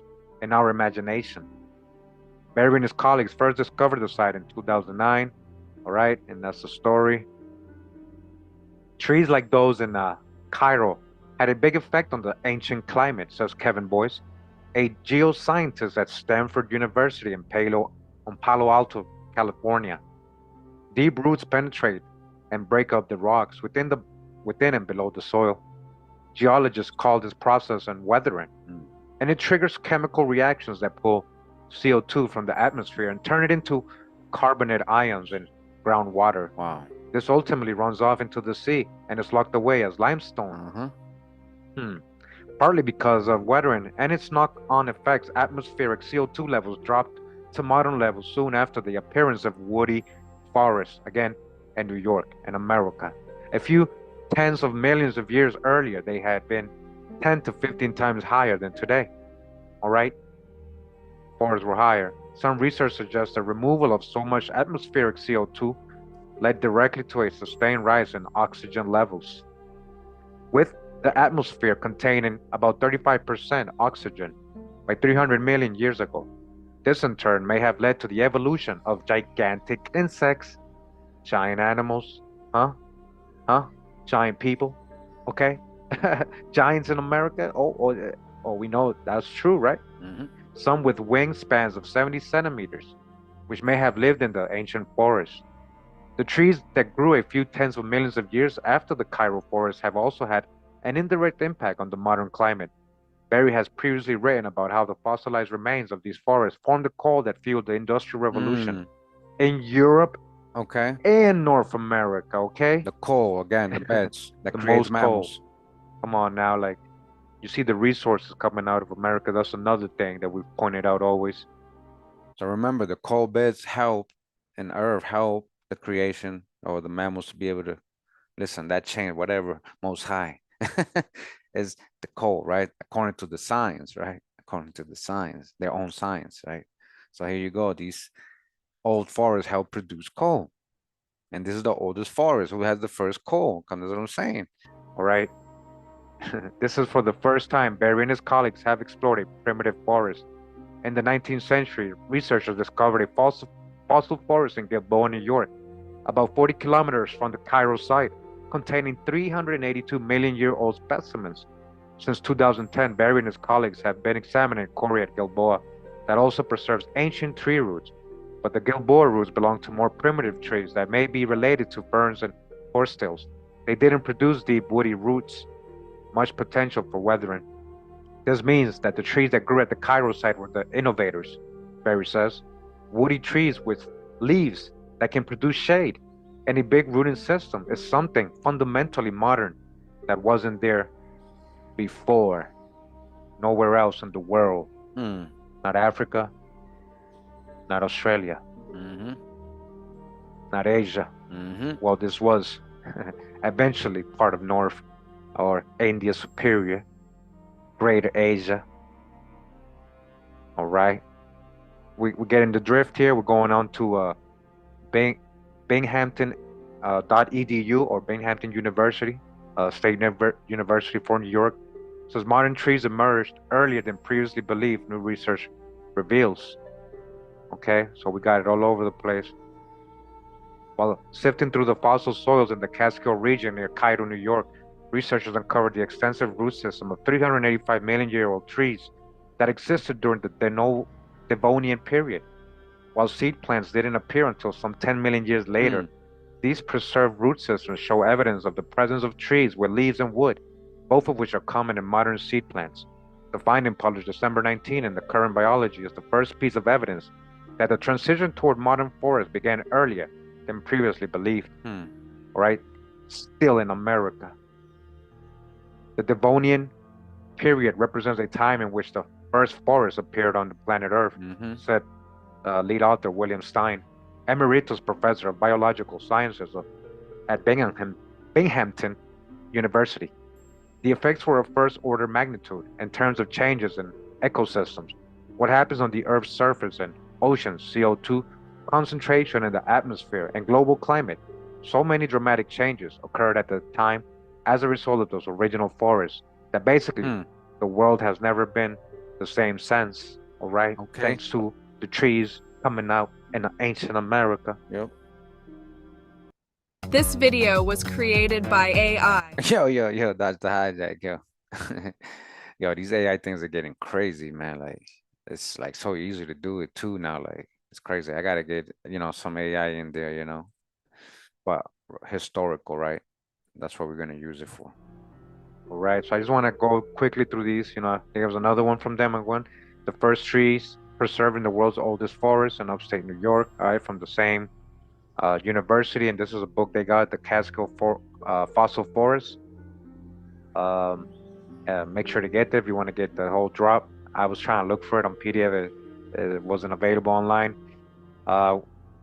in our imagination. Berry and his colleagues first discovered the site in 2009, all right, and that's the story. Trees like those in Cairo had a big effect on the ancient climate, says Kevin Boyce, a geoscientist at Stanford University in Palo Alto, California. Deep roots penetrate and break up the rocks within and below the soil. Geologists call this process unweathering, and it triggers chemical reactions that pull CO2 from the atmosphere and turn it into carbonate ions in groundwater. Wow. This ultimately runs off into the sea and is locked away as limestone. Partly because of weathering and its knock-on effects, atmospheric CO2 levels dropped to modern levels soon after the appearance of woody forests, again, in New York and America. A few tens of millions of years earlier, they had been 10 to 15 times higher than today. All right? Forests were higher. Some research suggests the removal of so much atmospheric CO2 led directly to a sustained rise in oxygen levels, with the atmosphere containing about 35% oxygen by 300 million years ago. This in turn may have led to the evolution of gigantic insects, giant animals, giant people, okay? Giants in America, Oh, we know that's true, right? Some with wingspans of 70 centimeters, which may have lived in the ancient forest. The trees that grew a few tens of millions of years after the chiral forest have also had an indirect impact on the modern climate. Barry has previously written about how the fossilized remains of these forests formed the coal that fueled the Industrial Revolution in Europe Okay. and North America, okay? The coal, again, the beds that The creates most coal. mammals. Come on now, like, you see the resources coming out of America. That's another thing that we've pointed out always. So remember, the coal beds help and earth help the creation or the mammals to be able to listen, that chain, whatever, most high is the coal, right? According to the science, right? According to the science, their own science, right? So here you go. These old forests help produce coal. And this is the oldest forest who has the first coal. That's what I'm saying. All right. This is for the first time Barry and his colleagues have explored a primitive forest. In the 19th century, researchers discovered a fossil forest in Gilboa, New York, about 40 kilometers from the Cairo site, containing 382-million-year-old specimens. Since 2010, Barry and his colleagues have been examining quarry at Gilboa that also preserves ancient tree roots, but the Gilboa roots belong to more primitive trees that may be related to ferns and horsetails. They didn't produce deep woody roots, much potential for weathering. This means that the trees that grew at the Cairo site were the innovators, Barry says. Woody trees with leaves that can produce shade and a big rooting system is something fundamentally modern that wasn't there before. Nowhere else in the world. Not Africa, not Australia, not Asia. Well, this was eventually part of North or India Superior, Greater Asia. All right. We're getting the drift here. We're going on to Binghamton .edu or Binghamton University, State University for New York. It says modern trees emerged earlier than previously believed, new research reveals. Okay, so we got it all over the place. While sifting through the fossil soils in the Catskill region near Cairo, New York, researchers uncovered the extensive root system of 385-million-year-old trees that existed during the Devonian period. While seed plants didn't appear until some 10 million years later, these preserved root systems show evidence of the presence of trees with leaves and wood, both of which are common in modern seed plants. The finding, published December 19 in the Current Biology, is the first piece of evidence that the transition toward modern forests began earlier than previously believed. Right? Still in America. The Devonian period represents a time in which the first forests appeared on the planet Earth, said lead author William Stein, emeritus professor of biological sciences at Binghamton University. The effects were of first order magnitude in terms of changes in ecosystems, what happens on the Earth's surface and oceans, CO2 concentration in the atmosphere, and global climate. So many dramatic changes occurred at the time as a result of those original forests that basically the world has never been the same since. All right, thanks to the trees coming out in ancient America. This video was created by AI. Yo, that's the hijack, yo. Yo, these AI things are getting crazy, man. Like, it's like so easy to do it too now. Like, it's crazy. I gotta get, some AI in there, but historical, right? That's what we're gonna use it for. All right, so I just want to go quickly through these. There was another one from them, one. The first trees preserved in the world's oldest forest in upstate New York, all right, from the same university, and this is a book they got, the Catskill Fossil Forest. Make sure to get there if you want to get the whole drop. I was trying to look for it on PDF. It wasn't available online.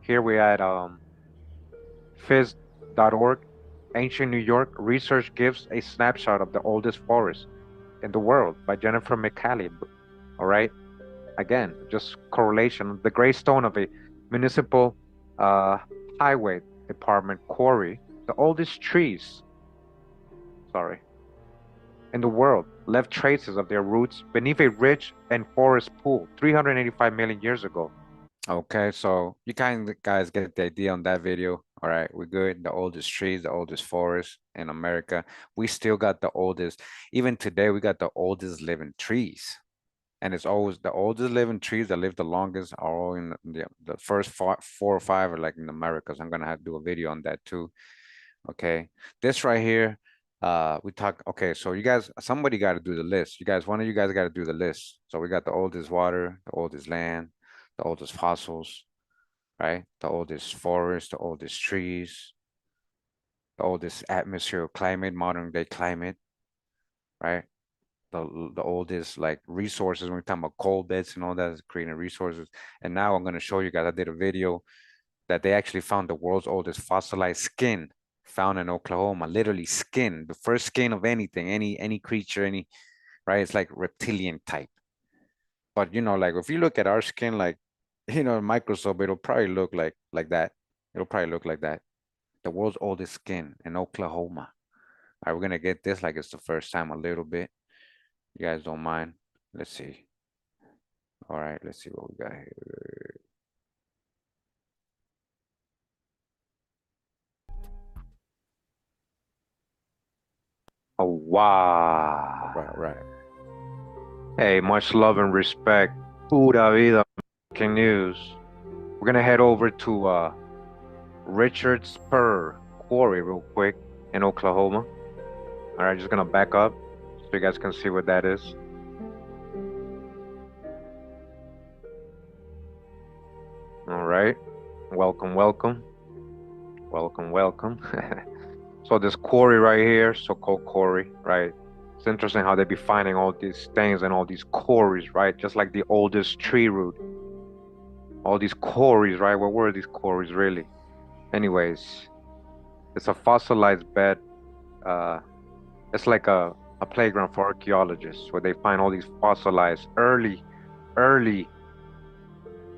Here we at phys.org. Ancient New York research gives a snapshot of the oldest forest in the world by Jennifer McCaleb. All right. Again, just correlation. The gray stone of a municipal highway department quarry, the oldest trees, in the world, left traces of their roots beneath a rich and forest pool 385 million years ago. Okay, so you kind of guys get the idea on that video. All right, we're good. The oldest trees, the oldest forests in America. We still got the oldest, even today, we got the oldest living trees. And it's always the oldest living trees that live the longest are all in the first four or five are like in America. So I'm gonna have to do a video on that too. Okay. This right here, we talk, okay, so you guys, somebody got to do the list. You guys, one of you guys got to do the list. So we got the oldest water, the oldest land, the oldest fossils, right? The oldest forest, the oldest trees, the oldest atmosphere, climate, modern day climate, right? The oldest like resources when we're talking about coal beds and all that is creating resources. And now I'm going to show you guys, I did a video that they actually found the world's oldest fossilized skin found in Oklahoma, literally skin, the first skin of anything, any creature, any, right? It's like reptilian type. But you know, like if you look at our skin, like, you know, microscope, it'll probably look like that. It'll probably look like that. The world's oldest skin in Oklahoma. All right, we're gonna get this like it's the first time a little bit. You guys don't mind? Let's see. All right, let's see what we got here. Oh, wow. Right. Hey, much love and respect. Pura vida, breaking news. We're gonna head over to Richard Spur Quarry real quick in Oklahoma. All right, just gonna back up so you guys can see what that is. All right, welcome. So this quarry right here, so-called quarry, right? It's interesting how they be finding all these things and all these quarries, right? Just like the oldest tree root. All these quarries, right? What were these quarries really? Anyways, it's a fossilized bed. It's like a playground for archaeologists where they find all these fossilized early,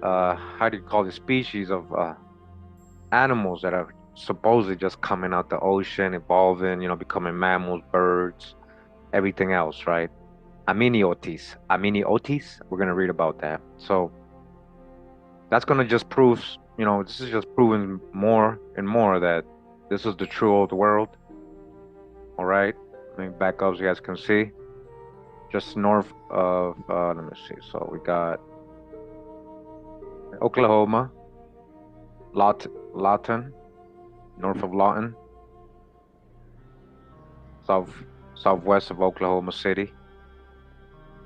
how do you call it, species of animals that are supposedly just coming out the ocean, evolving, you know, becoming mammals, birds, everything else, right? Aminiotes. We're gonna read about that. So that's gonna just prove, you know, this is just proving more and more that this is the true old world. All right, let me back up so you guys can see. Just north of, let me see. So we got Oklahoma, Lawton, north of Lawton, southwest of Oklahoma City.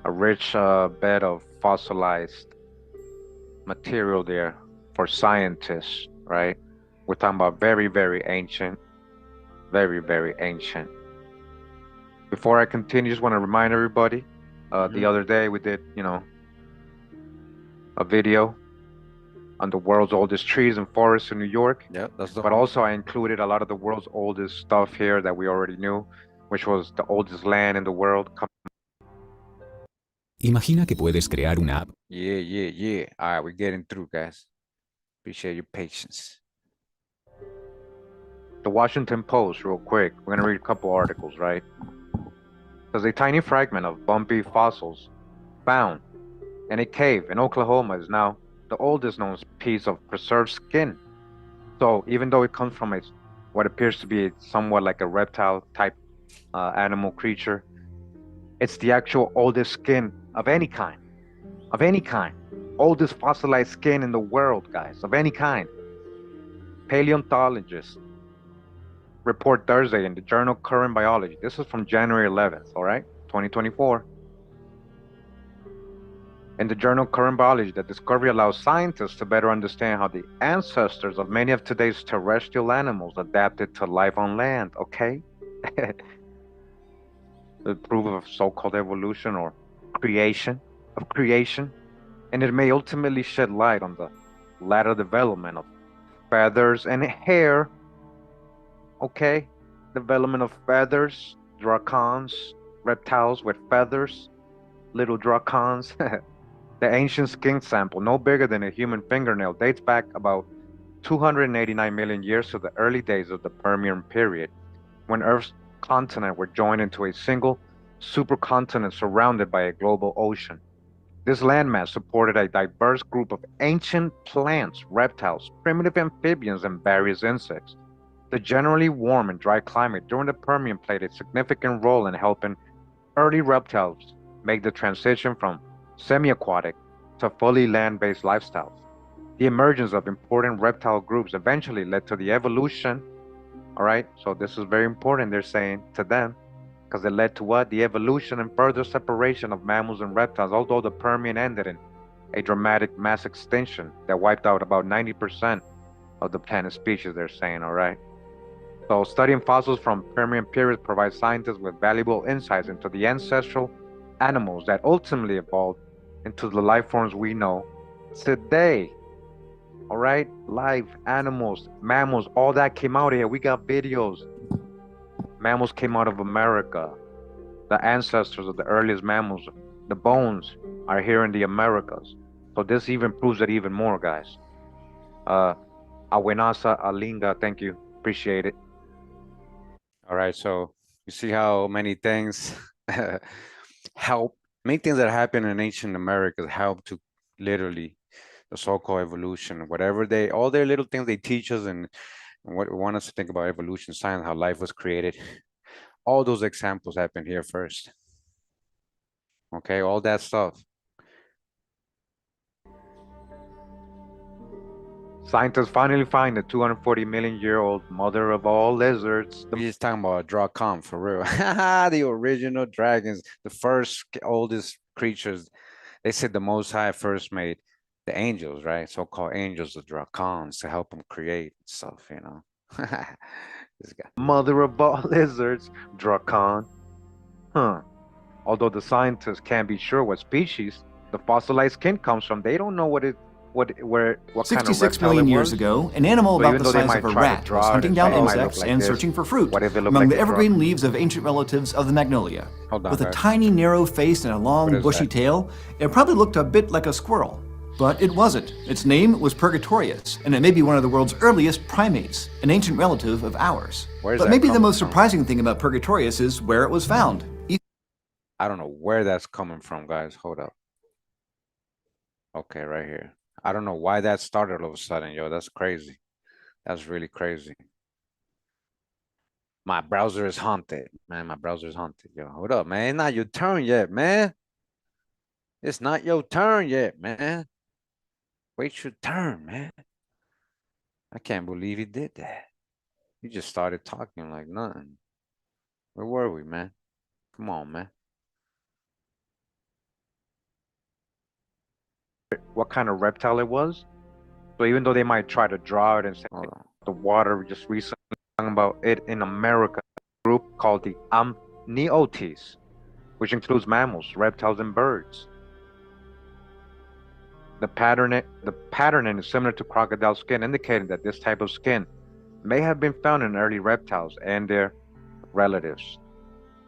A rich bed of fossilized material there for scientists, right? We're talking about very, very ancient, very ancient. Before I continue, just want to remind everybody, the other day we did, you know, a video on the world's oldest trees and forests in New York. Yeah, that's the But also I included a lot of the world's oldest stuff here that we already knew, which was the oldest land in the world. Imagina que puedes crear una app. Yeah. All right, we're getting through, guys. Appreciate your patience. The Washington Post, real quick. We're gonna read a couple articles, right? There's a tiny fragment of bumpy fossils found in a cave in Oklahoma is now the oldest known piece of preserved skin. So even though it comes from what appears to be somewhat like a reptile type animal creature, it's the actual oldest skin of any kind. Oldest fossilized skin in the world, guys, of any kind. Paleontologists report Thursday in the journal Current Biology. This is from January 11th, all right, 2024. In the journal Current Biology, the discovery allows scientists to better understand how the ancestors of many of today's terrestrial animals adapted to life on land, okay? The proof of so-called evolution or creation, and it may ultimately shed light on the latter development of feathers and hair, okay? Development of feathers, dracons, reptiles with feathers, little dracons. The ancient skin sample, no bigger than a human fingernail, dates back about 289 million years to the early days of the Permian period, when Earth's continents were joined into a single supercontinent surrounded by a global ocean. This landmass supported a diverse group of ancient plants, reptiles, primitive amphibians, and various insects. The generally warm and dry climate during the Permian played a significant role in helping early reptiles make the transition from semi-aquatic to fully land-based lifestyles. The emergence of important reptile groups eventually led to the evolution. All right, so this is very important, they're saying to them, because it led to what? The evolution and further separation of mammals and reptiles, although the Permian ended in a dramatic mass extinction that wiped out about 90% of the planet species, they're saying, all right? So studying fossils from Permian periods provides scientists with valuable insights into the ancestral animals that ultimately evolved into the life forms we know today. All right, live animals, mammals, all that came out here. We got videos. Mammals came out of America. The ancestors of the earliest mammals, the bones are here in the Americas. So this even proves it even more, guys. Awenasa Alinga, thank you. Appreciate it. All right, so you see how many things help, many things that happen in ancient America help to literally the so-called evolution, whatever they, all their little things they teach us and what want us to think about evolution, science, how life was created. All those examples happen here first. Okay, all that stuff. Scientists finally find the 240 million year old mother of all lizards. We're just talking about a drawcon for real. The original dragons, the first oldest creatures. They said the Most High first made the angels, right? So-called angels, the dracons, to help them create stuff, you know. This guy. Mother of all lizards, dracon. Huh. Although the scientists can't be sure what species the fossilized skin comes from, they don't know what kind of 66 million years ago, an animal about the size of a rat was hunting down insects and searching for fruit among the evergreen leaves of ancient relatives of the magnolia. With a tiny, narrow face and a long, bushy tail, it probably looked a bit like a squirrel. But it wasn't. Its name was Purgatorius, and it may be one of the world's earliest primates, an ancient relative of ours. But maybe the most surprising thing about Purgatorius is where it was found. I don't know where that's coming from, guys. Hold up. Okay, right here. I don't know why that started all of a sudden, yo. That's crazy. That's really crazy. My browser is haunted. Man, my browser is haunted, yo. Hold up, man. It's not your turn yet, man. It's not your turn yet, man. Wait your turn, man. I can't believe he did that. He just started talking like nothing. Where were we, man? Come on, man. What kind of reptile it was? So even though they might try to draw it and say the water, just recently talking about it in America, a group called the Amniotes, which includes mammals, reptiles, and birds. The patterning is similar to crocodile skin, indicating that this type of skin may have been found in early reptiles and their relatives.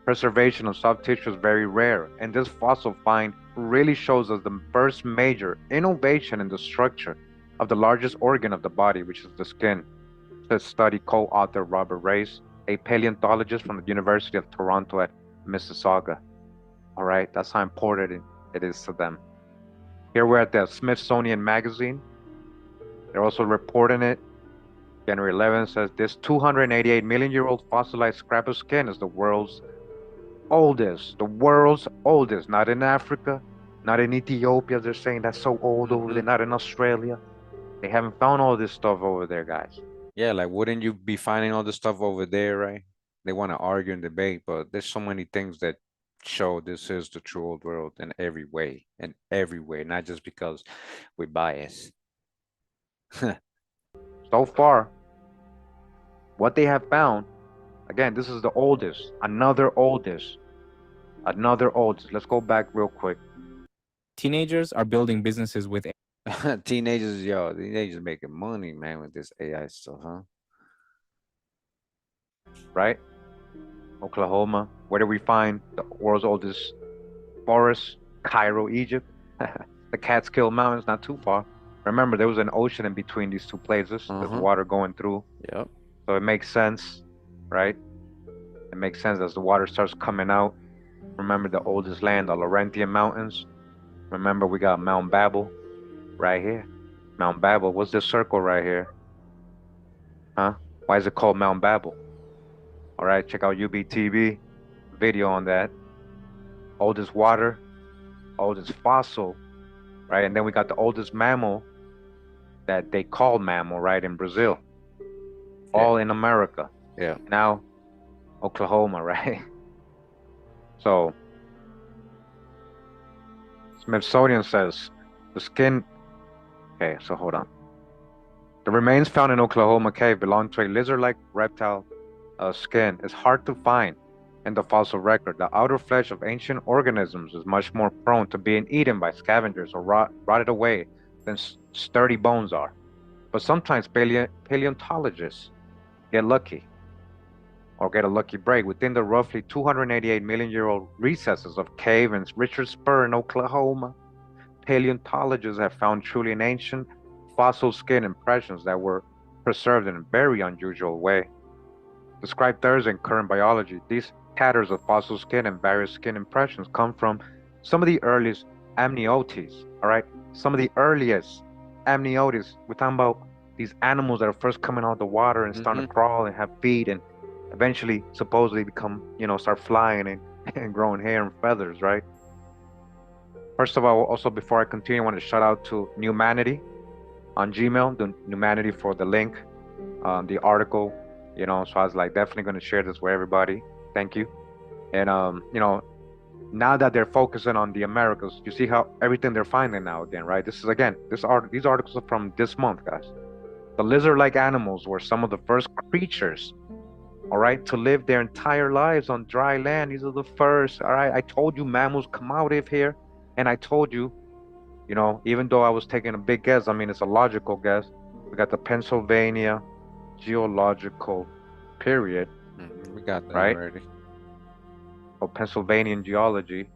Preservation of soft tissue is very rare, and this fossil find really shows us the first major innovation in the structure of the largest organ of the body, which is the skin, says study co-author Robert Race, a paleontologist from the University of Toronto at Mississauga. All right, that's how important it is to them. Here we're at the Smithsonian Magazine. They're also reporting it. January 11th says this 288 million year old fossilized scrap of skin is the world's oldest, not in Africa, not in Ethiopia. They're saying that's so old over there, not in Australia. They haven't found all this stuff over there, guys. Yeah, like wouldn't you be finding all this stuff over there, right? They want to argue and debate, but there's so many things that show this is the true old world in every way, not just because we bias. So far, what they have found, again, this is the oldest, another oldest. Let's go back real quick. Teenagers are building businesses with teenagers making money, man, with this AI stuff, huh? Right? Oklahoma. Where do we find the world's oldest forest? Cairo, Egypt. The Catskill Mountains, not too far. Remember, there was an ocean in between these two places. There's water going through. Yep. So it makes sense, right? It makes sense as the water starts coming out. Remember the oldest land, the Laurentian Mountains. Remember, we got Mount Babel right here. Mount Babel. What's this circle right here? Huh? Why is it called Mount Babel? All right, check out UBTV video on that. Oldest water, oldest fossil, right? And then we got the oldest mammal that they call mammal, right, in Brazil. All in America. Yeah. Now, Oklahoma, right? So, Smithsonian says the skin. Okay, so hold on. The remains found in Oklahoma cave belong to a lizard-like reptile skin. It's hard to find in the fossil record. The outer flesh of ancient organisms is much more prone to being eaten by scavengers or rotted away than sturdy bones are. But sometimes paleontologists get lucky or get a lucky break. Within the roughly 288 million year old recesses of cave in Richard Spur in Oklahoma, paleontologists have found truly ancient fossil skin impressions that were preserved in a very unusual way. Described Thursday in Current Biology, these patterns of fossil skin and various skin impressions come from some of the earliest amniotes, all right? Some of the earliest amniotes. We're talking about these animals that are first coming out of the water and starting to crawl and have feet and eventually supposedly become, start flying and growing hair and feathers, right? First of all, also before I continue, I want to shout out to Newmanity on Gmail, the Newmanity for the link, the article, so I was like definitely going to share this with everybody. Thank you. And, now that they're focusing on the Americas, you see how everything they're finding now again, right? These articles are from this month, guys. The lizard-like animals were some of the first creatures, all right, to live their entire lives on dry land. These are the first, all right? I told you mammals come out of here, and I told you, even though I was taking a big guess, I mean, it's a logical guess. We got the Pennsylvania geological period. We got that right? already. Or Pennsylvania geology,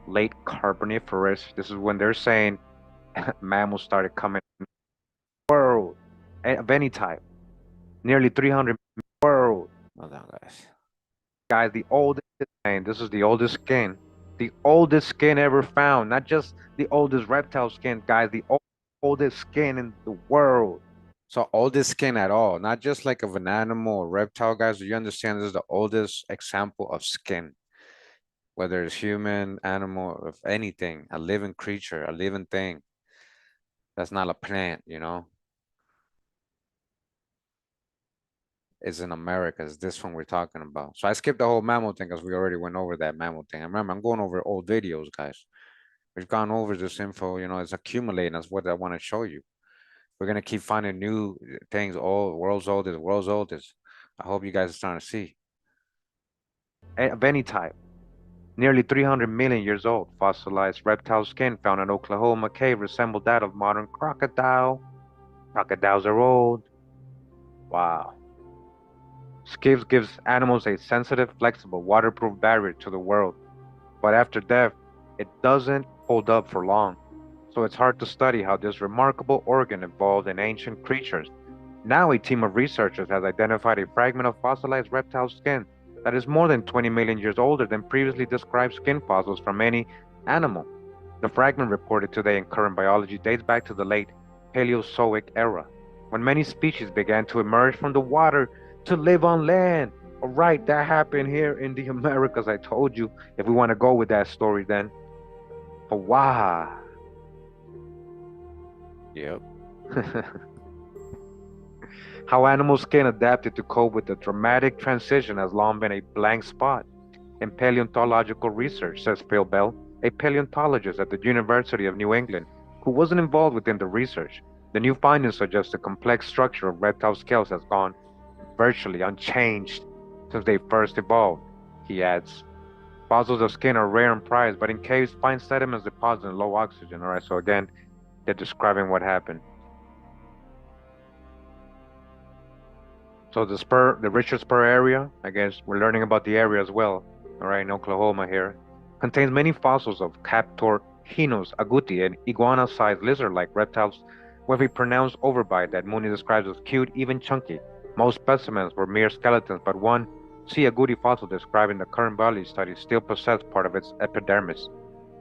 late Carboniferous. This is when they're saying mammals started coming in the world of any type. Nearly 300 world. Hold on, guys. Guys, the oldest, and this is the oldest skin. The oldest skin ever found. Not just the oldest reptile skin, guys. The oldest skin in the world. So oldest skin at all, not just like of an animal or reptile, guys. Do you understand this is the oldest example of skin? Whether it's human, animal, of anything, a living creature, a living thing. That's not a plant, It's in America. It's this one we're talking about. So I skipped the whole mammal thing because we already went over that mammal thing. I remember I'm going over old videos, guys. We've gone over this info, it's accumulating. That's what I want to show you. We're gonna keep finding new things. Oh, world's oldest. I hope you guys are starting to see. Of any type. Nearly 300 million years old. Fossilized reptile skin found in Oklahoma cave resembled that of modern crocodile. Crocodiles are old. Wow. Skiffs gives animals a sensitive, flexible, waterproof barrier to the world. But after death, it doesn't hold up for long. So it's hard to study how this remarkable organ evolved in ancient creatures. Now a team of researchers has identified a fragment of fossilized reptile skin that is more than 20 million years older than previously described skin fossils from any animal. The fragment reported today in Current Biology dates back to the late Paleozoic era, when many species began to emerge from the water to live on land. All right, that happened here in the Americas, I told you, if we want to go with that story then. Hawaii. Yep. How animal skin adapted to cope with the dramatic transition has long been a blank spot in paleontological research, says Phil Bell, a paleontologist at the University of New England, who wasn't involved within the research. The new findings suggest the complex structure of reptile scales has gone virtually unchanged since they first evolved, he adds. Fossils of skin are rare and prized, but in caves, fine sediments deposit in low oxygen. All right, so again, they're describing what happened. So the Richard Spur area, I guess we're learning about the area as well, all right, in Oklahoma here, contains many fossils of Captorhinus agouti, an iguana-sized lizard-like reptiles with a pronounced overbite that Mooney describes as cute, even chunky. Most specimens were mere skeletons, but one C. agouti fossil described in the Current Biology study still possessed part of its epidermis.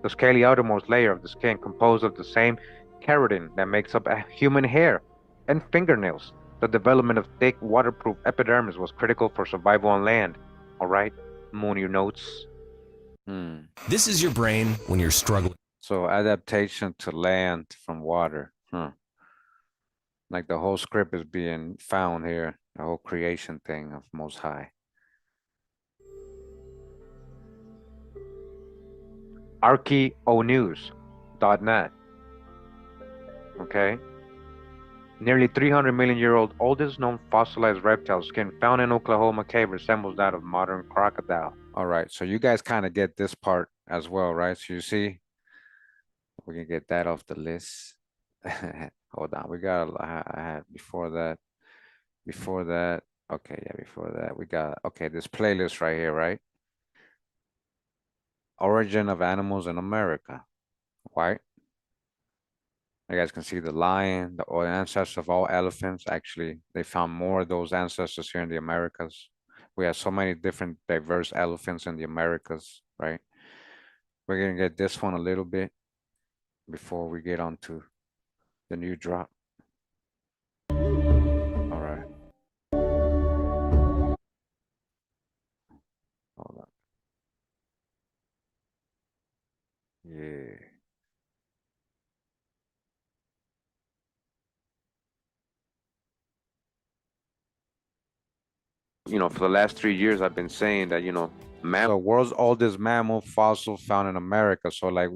The scaly outermost layer of the skin composed of the same keratin that makes up a human hair and fingernails. The development of thick, waterproof epidermis was critical for survival on land. All right, Mooney notes. This is your brain when you're struggling. So adaptation to land from water. Like the whole script is being found here, the whole creation thing of Most High. archaeonews.net. Okay. Nearly 300-million-year-old oldest known fossilized reptile skin found in Oklahoma cave resembles that of modern crocodile. All right, so you guys kind of get this part as well, right? So you see, we can get that off the list. Hold on, we got, I had before that, okay, yeah, before that, we got, okay, this playlist right here, right? Origin of animals in America, right? You guys can see the lion, the ancestors of all elephants. Actually, they found more of those ancestors here in the Americas. We have so many different diverse elephants in the Americas, right? We're gonna get this one a little bit before we get on to the new drop. All right. Hold on. Yeah. For the last 3 years, I've been saying that, the world's oldest mammal fossil found in America. So like,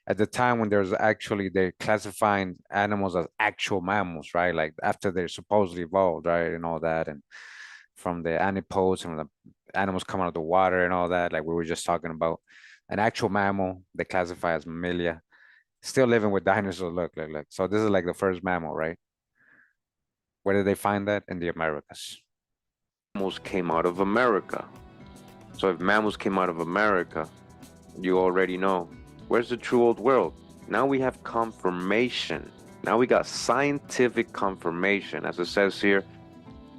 at the time when there's actually, they're classifying animals as actual mammals, right? Like after they're supposedly evolved, right? And all that. And from the anipodes and the animals come out of the water and all that, like we were just talking about, an actual mammal, they classify as mammalia, still living with dinosaurs. Look. So this is like the first mammal, right? Where did they find that? In the Americas. Mammals came out of America. So if mammals came out of America, you already know. Where's the true old world? Now we have confirmation. Now we got scientific confirmation, as it says here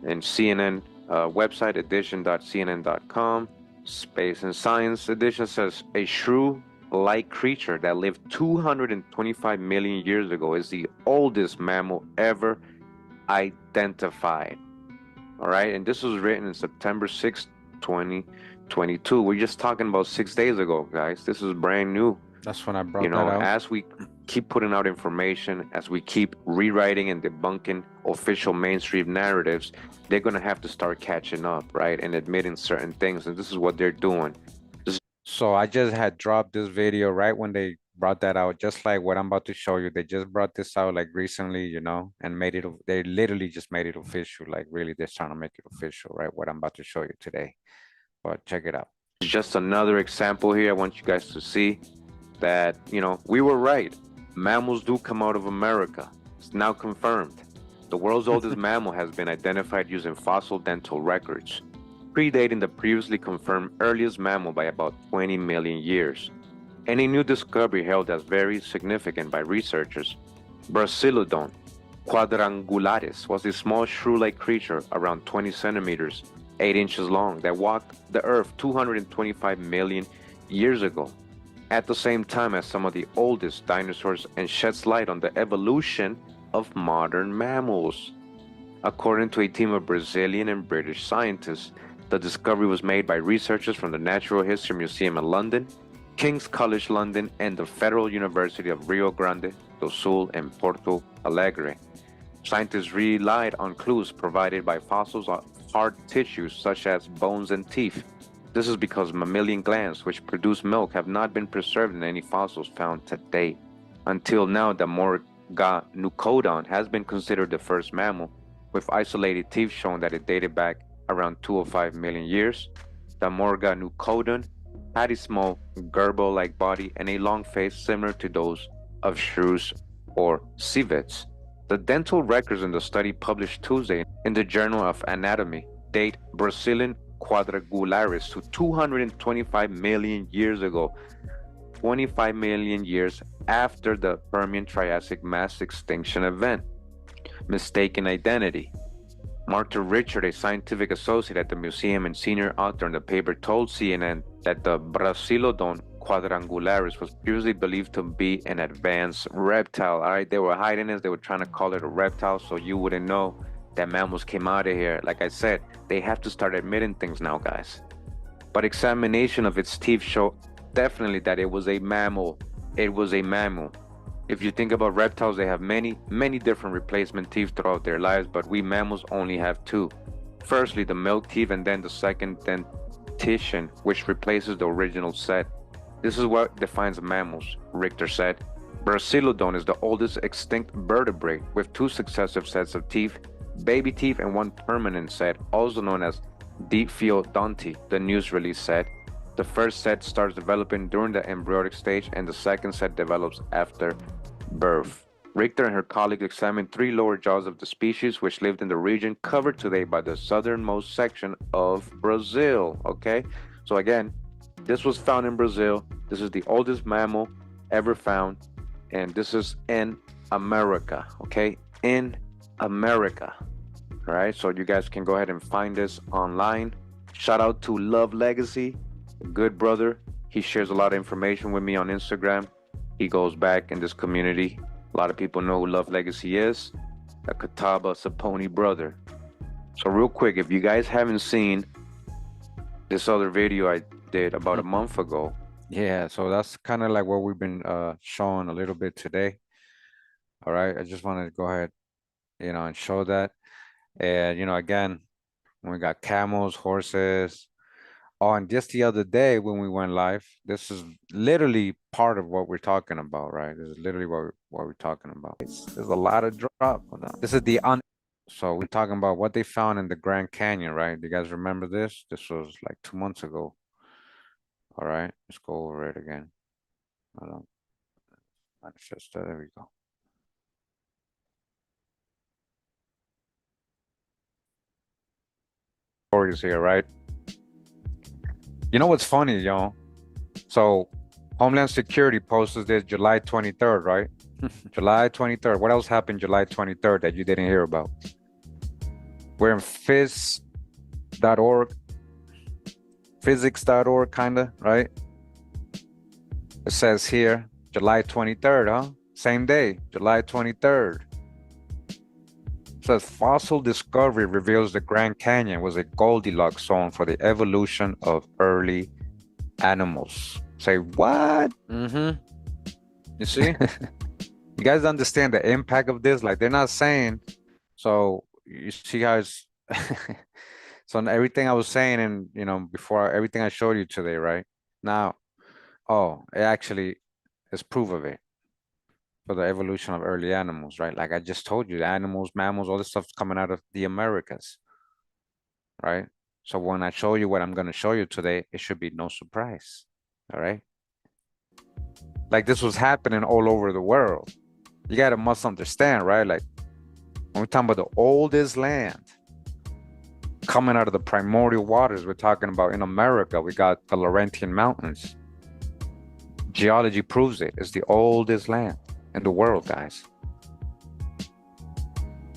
in CNN website, edition.cnn.com. Space and Science edition says a shrew-like creature that lived 225 million years ago is the oldest mammal ever identified. All right, and this was written in September 6, 2022. We're just talking about 6 days ago, guys. This is brand new. That's when I brought that out. As we keep putting out information, as we keep rewriting and debunking official mainstream narratives, they're going to have to start catching up, right? And admitting certain things. And this is what they're doing. So I just had dropped this video right when they brought that out, just like what I'm about to show you. They just brought this out like recently, and made it, they literally just made it official. Like really, they're trying to make it official, right? What I'm about to show you today. But check it out. Just another example here. I want you guys to see that, we were right. Mammals do come out of America. It's now confirmed. The world's oldest mammal has been identified using fossil dental records, predating the previously confirmed earliest mammal by about 20 million years. And a new discovery held as very significant by researchers. Brachyllodon quadrangularis was a small shrew-like creature around 20 centimeters, 8 inches long, that walked the earth 225 million years ago, at the same time as some of the oldest dinosaurs, and sheds light on the evolution of modern mammals. According to a team of Brazilian and British scientists, the discovery was made by researchers from the Natural History Museum in London, King's College London, and the Federal University of Rio Grande do Sul and Porto Alegre. Scientists relied on clues provided by fossils of hard tissues such as bones and teeth. This is because mammalian glands which produce milk have not been preserved in any fossils found to date. Until now, the Morganucodon has been considered the first mammal, with isolated teeth showing that it dated back around 205 million years. The Morganucodon had a small gerbil-like body and a long face similar to those of shrews or civets. The dental records in the study published Tuesday in the Journal of Anatomy date Brazilian quadrangularis to 225 million years ago, 25 million years after the Permian-Triassic mass extinction event. Mistaken identity. Martha Richard, a scientific associate at the museum and senior author on the paper, told CNN that the Brachyllodon quadrangularis was previously believed to be an advanced reptile. All right, they were hiding it. They were trying to call it a reptile so you wouldn't know that mammals came out of here. Like I said, they have to start admitting things now, guys. But examination of its teeth show definitely that it was a mammal. It was a mammal. If you think about reptiles, they have many different replacement teeth throughout their lives, but we mammals only have two. Firstly, the milk teeth, and then the second dentition, which replaces the original set. This is what defines mammals, Richter said. Brachylodon is the oldest extinct vertebrate with two successive sets of teeth, baby teeth, and one permanent set, also known as Diphyodonty, the news release said. The first set starts developing during the embryonic stage, and the second set develops after birth. Richter and her colleagues examined 3 lower jaws of the species, which lived in the region covered today by the southernmost section of Brazil. Okay, so again, this was found in Brazil. This is the oldest mammal ever found, and this is in America. Okay, in America. All right, so you guys can go ahead and find this online. Shout out to Love Legacy, a good brother. He shares a lot of information with me on Instagram. He goes back in this community. A lot of people know who Love Legacy is, a Catawba Saponi brother. So real quick, if you guys haven't seen this other video I did about a month ago. Yeah, so that's kind of like what we've been showing a little bit today. All right, I just wanted to go ahead, and show that. And, again, we got camels, horses. Oh, and just the other day when we went live, this is literally part of what we're talking about, right? This is literally what we're talking about. There's a lot of drop. This is so we're talking about what they found in the Grand Canyon, right? Do you guys remember this? This was like 2 months ago. All right, let's go over it again. Hold on. Manifest, there we go. Stories here, right? You know what's funny, y'all? So Homeland Security posted this July 23rd, right? July 23rd. What else happened July 23rd that you didn't hear about? We're in phys.org, physics.org, kinda, right? It says here, July 23rd, huh? Same day, July 23rd. It says fossil discovery reveals the Grand Canyon was a Goldilocks zone for the evolution of early animals. Say what? Mm-hmm. You see? You guys understand the impact of this? Like, they're not saying, so you see how it's so everything I was saying, and before everything I showed you today, right? Now, it actually is proof of it for the evolution of early animals, right? Like I just told you, the animals, mammals, all this stuff's coming out of the Americas, right? So when I show you what I'm going to show you today, it should be no surprise, all right? Like this was happening all over the world. You must understand, right? Like when we're talking about the oldest land coming out of the primordial waters, we're talking about in America, we got the Laurentian Mountains. Geology proves it. It's the oldest land in the world, guys.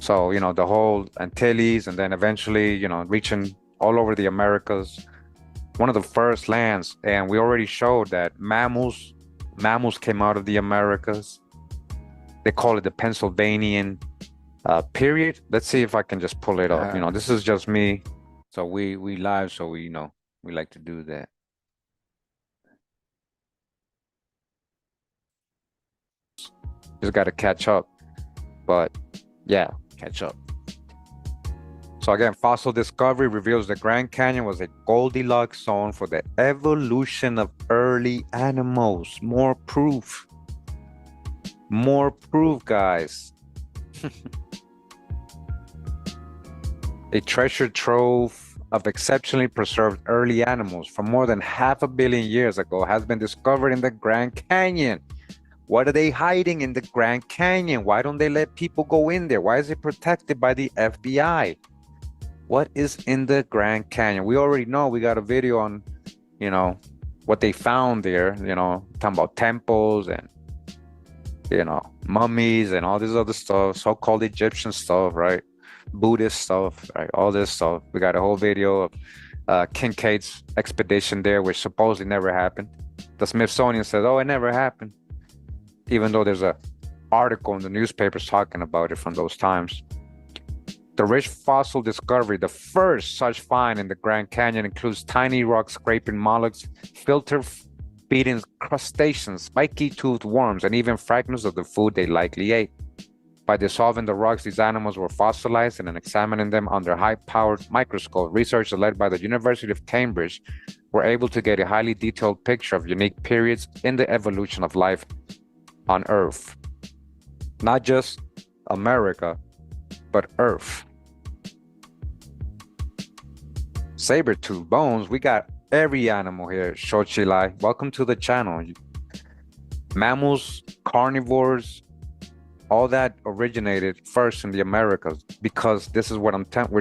So, the whole Antilles, and then eventually, reaching all over the Americas. One of the first lands, and we already showed that mammals came out of the Americas. They call it the Pennsylvanian period. Let's see if I can just pull it up. This is just me. So we live, so we like to do that. Just got to catch up, but yeah, catch up. So again, fossil discovery reveals the Grand Canyon was a Goldilocks zone for the evolution of early animals. More proof, guys. A treasure trove of exceptionally preserved early animals from more than 500 million years ago has been discovered in the Grand Canyon. What are they hiding in the Grand Canyon? Why don't they let people go in there? Why is it protected by the FBI? What is in the Grand Canyon? We already know. We got a video on, what they found there, talking about temples and, mummies and all this other stuff, so-called Egyptian stuff, right? Buddhist stuff, right? All this stuff. We got a whole video of Kincaid's expedition there, which supposedly never happened. The Smithsonian says, oh, it never happened. Even though there's a article in the newspapers talking about it from those times. The rich fossil discovery, the first such find in the Grand Canyon, includes tiny rock scraping mollusks, filter feeding crustaceans, spiky-toothed worms, and even fragments of the food they likely ate. By dissolving the rocks, these animals were fossilized, and then examining them under high-powered microscope, researchers led by the University of Cambridge were able to get a highly detailed picture of unique periods in the evolution of life on Earth. Not just America, but Earth. Saber-tooth bones, we got every animal here. Xochitl, welcome to the channel. Mammals, carnivores, all that originated first in the Americas, because this is what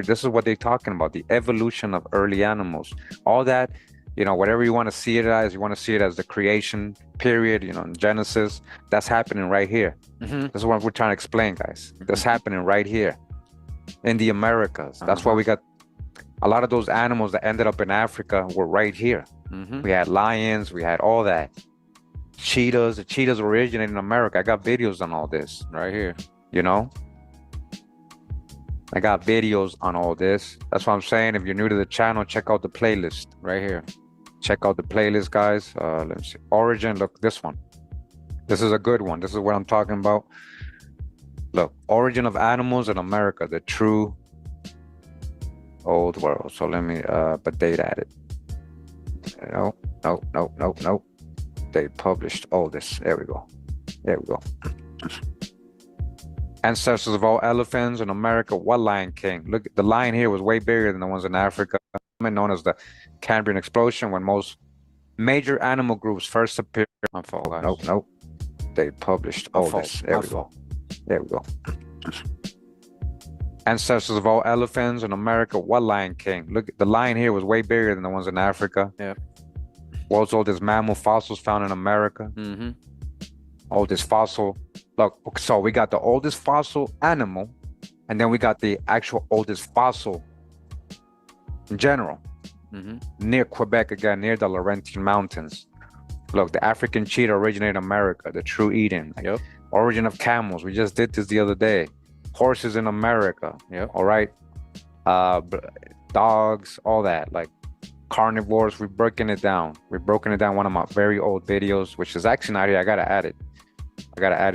this is what they're talking about, the evolution of early animals. All that, you know, whatever you want to see it as, you want to see it as the creation period, you know, in Genesis, that's happening right here. This is what we're trying to explain, guys. That's happening right here in the Americas. That's why we got a lot of those animals that ended up in Africa were right here. We had lions, we had all that. Cheetahs, the cheetahs originated in America. I got videos on all this right here, you know? I got videos on all this. That's what I'm saying. If you're new to the channel, check out the playlist right here. Check out the playlist, guys. Let me see. Origin, look, this one. This is a good one. This is what I'm talking about. Look, origin of animals in America, the true old world. So let me but date at it. No. They published all this. There we go. Ancestors of all elephants in America. What Lion King? Look, the lion here was way bigger than the ones in Africa, known as the Cambrian explosion, when most major animal groups first appeared. My fault, guys. Nope. They published all this. There we go. Ancestors of all elephants in America. What Lion King? Look, the lion here was way bigger than the ones in Africa. Yeah. World's oldest mammal fossils found in America. Oldest fossil. Look, so we got the oldest fossil animal, and then we got the actual oldest fossil in general. Near Quebec again, near the Laurentian Mountains. Look, the African cheetah originated in America, the true Eden. Origin of camels. We just did this the other day. Horses in America. All right. Dogs, all that. Like carnivores, we've broken it down. One of my very old videos, which is actually not here. I gotta add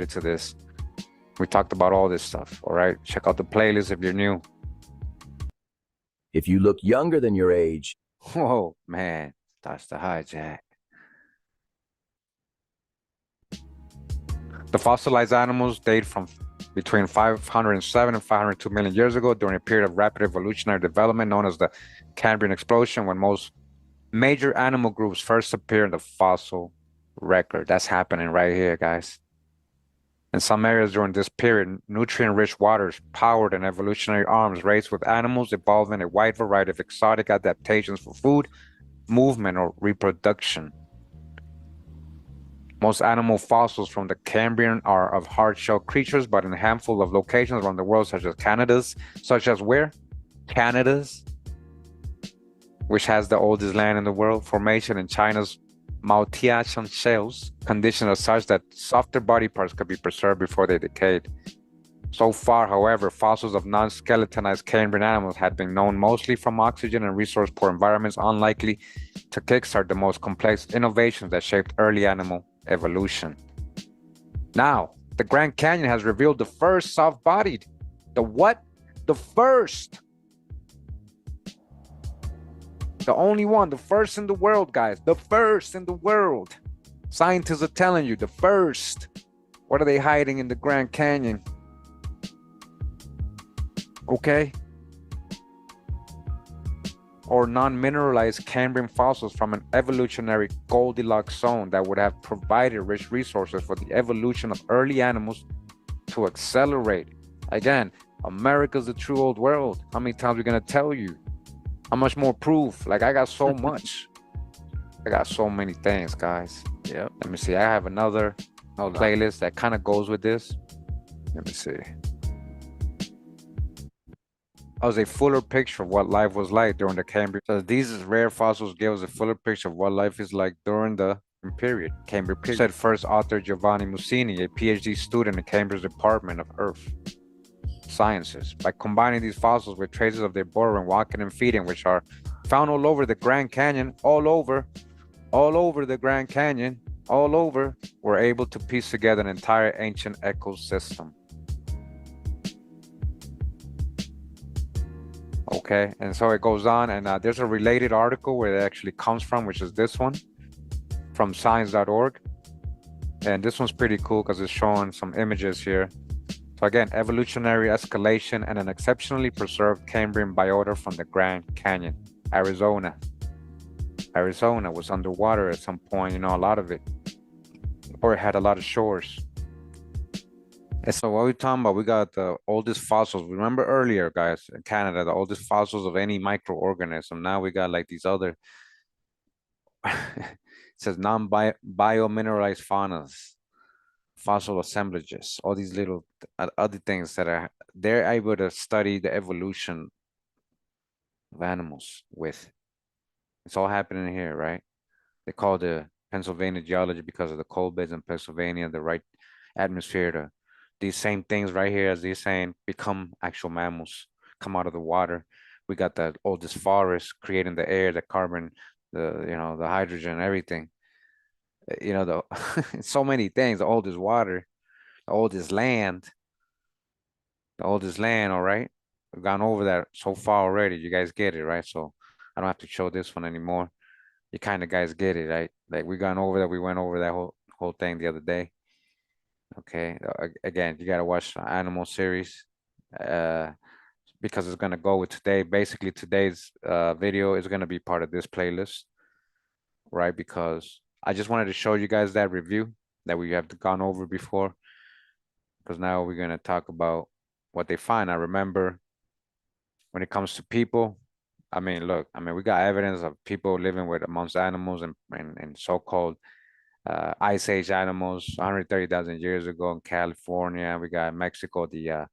it to this. We talked about all this stuff. All right. Check out the playlist if you're new. If you look younger than your age. Oh man, that's the hijack. The fossilized animals date from between 507 and 502 million years ago, during a period of rapid evolutionary development known as the Cambrian explosion, when most major animal groups first appear in the fossil record. That's happening right here, guys. In some areas during this period, nutrient-rich waters powered an evolutionary arms race, with animals evolving a wide variety of exotic adaptations for food, movement, or reproduction. Most animal fossils from the Cambrian are of hard-shell creatures, but in a handful of locations around the world, such as where? Canada's, which has the oldest land in the world, formation in China's Maotian shales. Conditions are such that softer body parts could be preserved before they decayed. So far, however, fossils of non-skeletonized Cambrian animals had been known mostly from oxygen and resource-poor environments, unlikely to kickstart the most complex innovations that shaped early animal evolution. Now, the Grand Canyon has revealed the first soft-bodied. The what? The first. The only one, the first in the world, guys. The first in the world. Scientists are telling you, the first. What are they hiding in the Grand Canyon? Okay. Or non-mineralized Cambrian fossils from an evolutionary Goldilocks zone that would have provided rich resources for the evolution of early animals to accelerate. Again, America's the true old world. How many times are we gonna tell you? How much more proof? Like, I got so much. I got so many things, guys. Yep. Let me see. I have another playlist that kind of goes with this. Let me see. As a fuller picture of what life was like during the Cambrian. So these rare fossils give us a fuller picture of what life is like during the period. Cambridge period. Said first author Giovanni Mussini, a PhD student in Cambridge Department of Earth Sciences. By combining these fossils with traces of their burrowing, walking, and feeding, which are found all over the Grand Canyon, all over the Grand Canyon, all over, we're able to piece together an entire ancient ecosystem. Okay, and so it goes on, and there's a related article where it actually comes from, which is this one, from science.org. And this one's pretty cool because it's showing some images here. So again, evolutionary escalation and an exceptionally preserved Cambrian biota from the Grand Canyon, Arizona. Arizona was underwater at some point, you know, a lot of it, or it had a lot of shores. And so what we're talking about, we got the oldest fossils. Remember earlier, guys, in Canada, the oldest fossils of any microorganism. Now we got like these other, it says non-biomineralized faunas, fossil assemblages, all these little other things that are, they're able to study the evolution of animals with. It's all happening here, right? They call the Pennsylvania geology because of the coal beds in Pennsylvania, the right atmosphere to these same things right here, as they're saying, become actual mammals, come out of the water. We got the oldest forest creating the air, the carbon, the, you know, the hydrogen, everything. You know, the so many things, the oldest water, the oldest land, all right? We've gone over that so far already. You guys get it, right? So I don't have to show this one anymore. You kind of guys get it, right? Like we gone over that, we went over that whole thing the other day. Okay, again, you gotta watch the animal series because it's gonna go with today. Basically, today's video is gonna be part of this playlist, right? Because I just wanted to show you guys that review that we have gone over before, because now we're gonna talk about what they find. I remember when it comes to people, I mean, look, I mean, we got evidence of people living with amongst animals and so-called Ice Age animals 130,000 years ago in California. We got in Mexico, the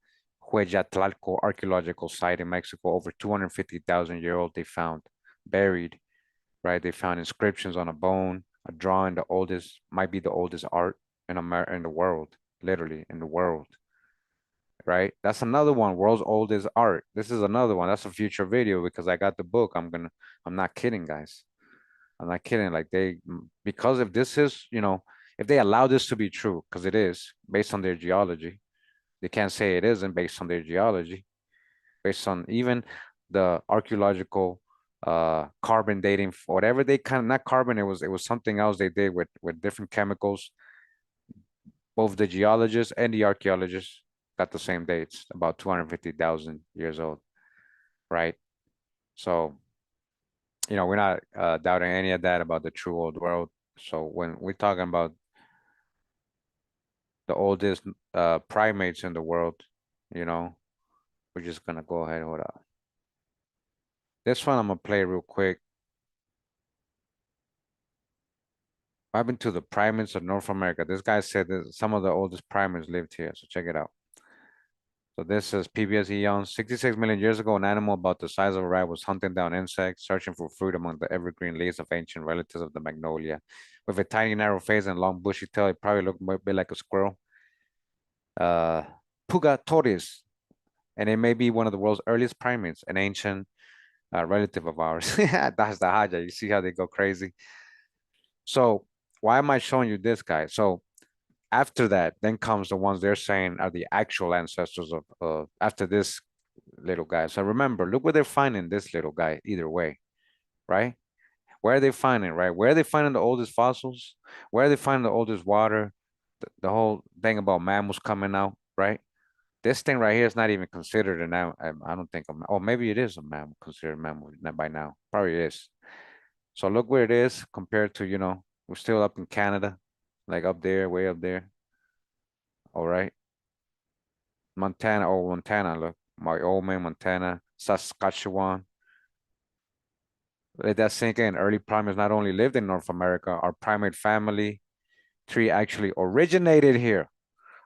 Huejatlalco archaeological site in Mexico, over 250,000-year-old they found buried, right? They found inscriptions on a bone, a drawing, the oldest, might be the oldest art in the world, literally in the world, right? That's another one, world's oldest art. This is another one. That's a future video because I got the book. I'm not kidding, guys. I'm not kidding. Like because if this is, you know, if they allow this to be true, because it is based on their geology, they can't say it isn't based on their geology, based on even the archaeological carbon dating, whatever they kind of, not carbon, it was something else they did with different chemicals. Both the geologists and the archaeologists got the same dates, about 250,000 years old, right? So you know, we're not doubting any of that about the true old world. So when we're talking about the oldest primates in the world, you know, we're just gonna go ahead. Hold on. This one I'm gonna play real quick. What happened to the primates of North America? This guy said that some of the oldest primates lived here. So check it out. So this is PBS Eon. 66 million years ago, an animal about the size of a rat was hunting down insects, searching for fruit among the evergreen leaves of ancient relatives of the magnolia. With a tiny narrow face and long bushy tail, it probably looked a bit like a squirrel. Puga tortoise, and it may be one of the world's earliest primates, an ancient relative of ours. That's the haja. You see how they go crazy. So why am I showing you this guy? So after that, then comes the ones they're saying are the actual ancestors of after this little guy. So remember, look where they're finding this little guy either way, right? Where are they finding, right? Where are they finding the oldest fossils? Where are they finding the oldest water? The whole thing about mammals coming out, right? This thing right here is not even considered an animal. I don't think, oh, maybe it is a mammal, considered a mammal by now. Probably is. So look where it is compared to, you know, we're still up in Canada, like up there, way up there. All right. Montana, oh, Montana, look. My old man, Montana, Saskatchewan. Let that sink in. Early primates not only lived in North America, our primate family tree actually originated here.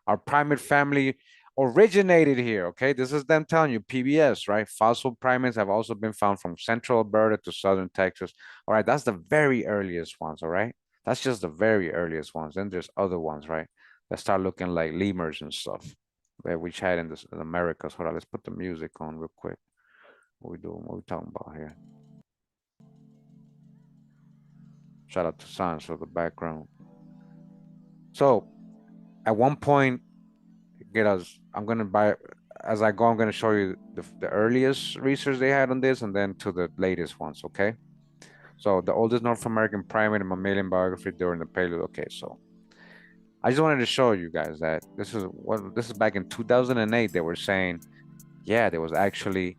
Our primate family originated here, okay? This is them telling you, PBS, right? Fossil primates have also been found from central Alberta to southern Texas. All right, that's the very earliest ones, all right? That's just the very earliest ones. Then there's other ones, right? That start looking like lemurs and stuff that we had in the Americas. Hold on, let's put the music on real quick. What we doing? What we talking about here? Shout out to Sans for the background. So at one point, I'm gonna buy as I go. I'm gonna show you the earliest research they had on this, and then to the latest ones. Okay. So the oldest North American primate and mammalian biography during the Paleo. Okay, so I just wanted to show you guys that this is back in 2008. They were saying, yeah, there was actually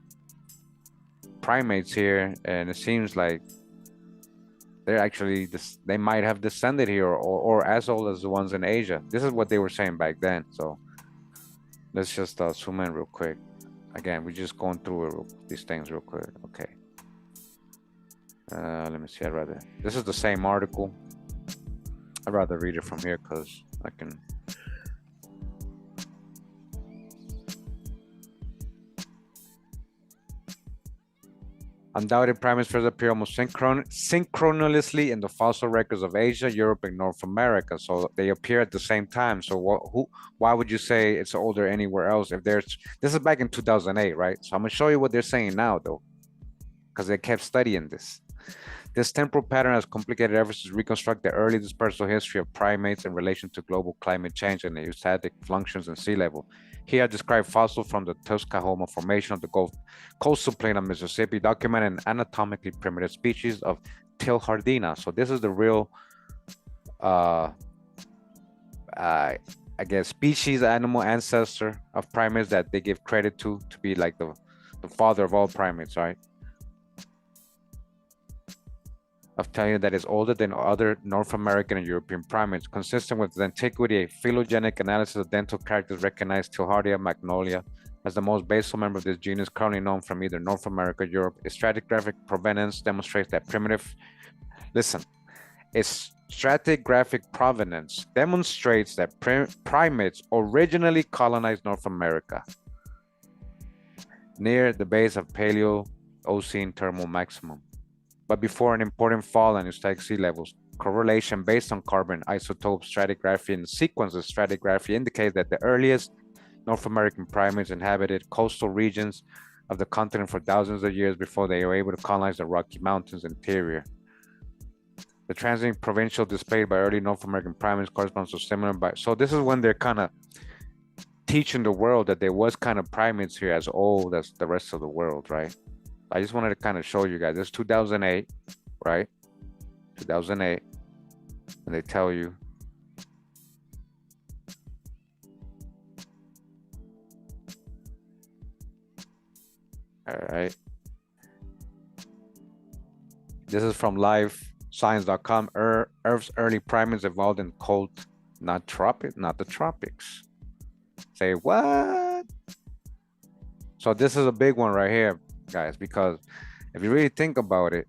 primates here, and it seems like they're actually they might have descended here or as old as the ones in Asia. This is what they were saying back then. So let's just zoom in real quick. Again, we're just going through these things real quick. Okay. Let me see. This is the same article. I'd rather read it from here because I can. Undoubted primates first appear almost synchronously in the fossil records of Asia, Europe, and North America. So they appear at the same time. So why would you say it's older anywhere else? If this is back in 2008, right? So I'm gonna show you what they're saying now, though, because they kept studying this. This temporal pattern has complicated efforts to reconstruct the early dispersal history of primates in relation to global climate change and the eustatic functions in sea level. Here I describe fossils from the Tuscaloosa Formation of the Gulf coastal plain of Mississippi, documenting an anatomically primitive species of Tilhardina. So this is the real, I guess, species, animal ancestor of primates that they give credit to be like the father of all primates, right? Of telling you that is older than other North American and European primates, consistent with the antiquity. A phylogenetic analysis of dental characters recognized Tilhardia magnolia as the most basal member of this genus, currently known from either North America or Europe. Its stratigraphic provenance demonstrates that stratigraphic provenance demonstrates that primates originally colonized North America near the base of Paleocene thermal maximum, but before an important fall in eustatic sea levels. Correlation based on carbon isotope stratigraphy and sequence of stratigraphy indicates that the earliest North American primates inhabited coastal regions of the continent for thousands of years before they were able to colonize the Rocky Mountains interior. The transient provincial displayed by early North American primates corresponds to similar so this is when they're kind of teaching the world that there was kind of primates here as old as the rest of the world, right? I just wanted to kind of show you guys. This is 2008, right? 2008, and they tell you. All right. This is from livescience.com. Earth's early primates evolved in cold, not the tropics. Say what? So this is a big one right here, guys, because if you really think about it,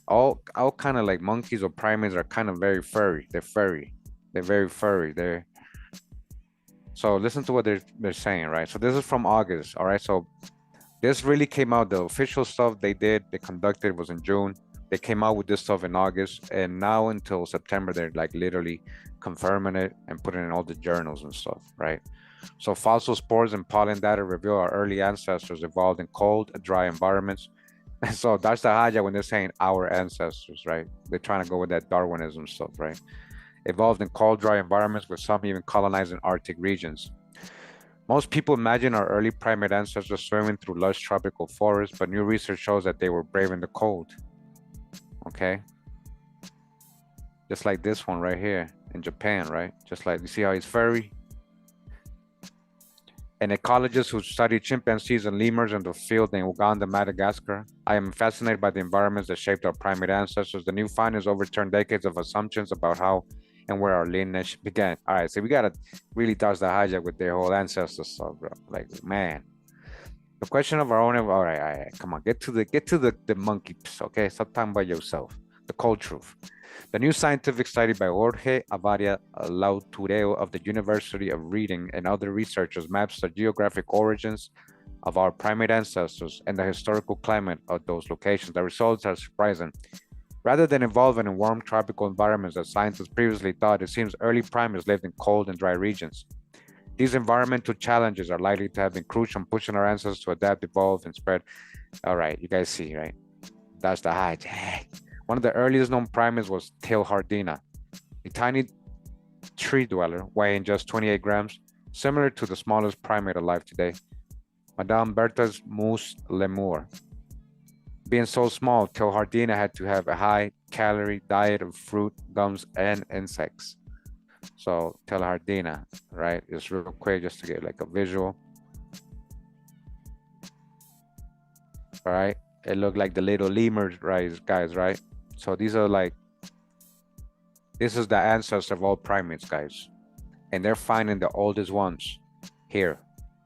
all kind of like monkeys or primates are kind of very furry. They're very furry. So listen to what they're saying, right? So this is from August. All right, so this really came out. The official stuff they conducted was in June. They came out with this stuff in August, and now until September they're like literally confirming it and putting it in all the journals and stuff, right? So fossil spores and pollen data reveal our early ancestors evolved in cold, dry environments. And so that's the haja when they're saying our ancestors, right? They're trying to go with that Darwinism stuff, right? Evolved in cold, dry environments, with some even colonizing Arctic regions. Most people imagine our early primate ancestors swimming through lush tropical forests, but new research shows that they were braving the cold. Okay? Just like this one right here in Japan, right? Just like, you see how he's furry? And ecologists who study chimpanzees and lemurs in the field in Uganda, Madagascar. I am fascinated by the environments that shaped our primate ancestors. The new findings overturn decades of assumptions about how and where our lineage began. All right, so we gotta really touch the hijack with their whole ancestor stuff, bro. Like, man, the question of our own. All right, come on, get to the monkey. Okay, stop talking about yourself. The cold truth. The new scientific study by Jorge Avaria Lautureo of the University of Reading and other researchers maps the geographic origins of our primate ancestors and the historical climate of those locations. The results are surprising. Rather than evolving in warm tropical environments as scientists previously thought, it seems early primates lived in cold and dry regions. These environmental challenges are likely to have been crucial in pushing our ancestors to adapt, evolve, and spread. All right, you guys see, right? That's the hijack. One of the earliest known primates was Tilhardina, a tiny tree dweller weighing just 28 grams, similar to the smallest primate alive today, Madame Bertha's moose lemur. Being so small, Tilhardina had to have a high-calorie diet of fruit, gums, and insects. So Tilhardina, right, is real quick just to get like a visual. All right, it looked like the little lemurs, right, guys, right? So these are like, this is the ancestor of all primates, guys. And they're finding the oldest ones here.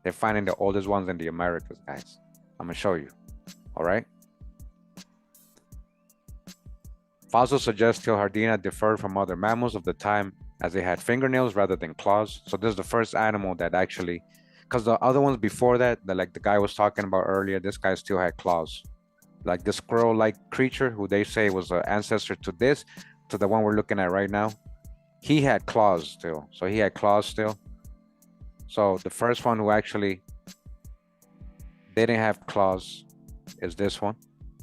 They're finding the oldest ones in the Americas, guys. I'm gonna show you, all right? Fossils suggest Tilhardina differed from other mammals of the time as they had fingernails rather than claws. So this is the first animal that actually, because the other ones before that, like the guy was talking about earlier, this guy still had claws. Like the squirrel-like creature who they say was an ancestor to this, to the one we're looking at right now, he had claws still. So he had claws still. So the first one who actually didn't have claws is this one.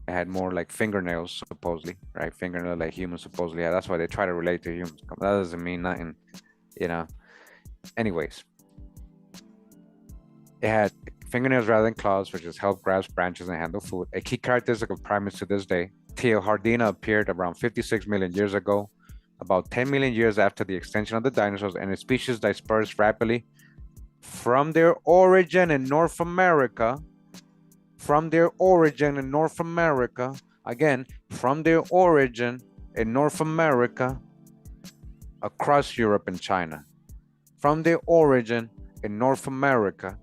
It had more like fingernails, supposedly, right? Fingernail like humans supposedly have. That's why they try to relate to humans. That doesn't mean nothing, you know. Anyways, it had fingernails rather than claws, which is help grasp branches and handle food. A key characteristic of primates to this day. Tilhardina appeared around 56 million years ago, about 10 million years after the extinction of the dinosaurs, and its species dispersed rapidly from their origin in North America. From their origin in North America, again, from their origin in North America, across Europe and China. From their origin in North America,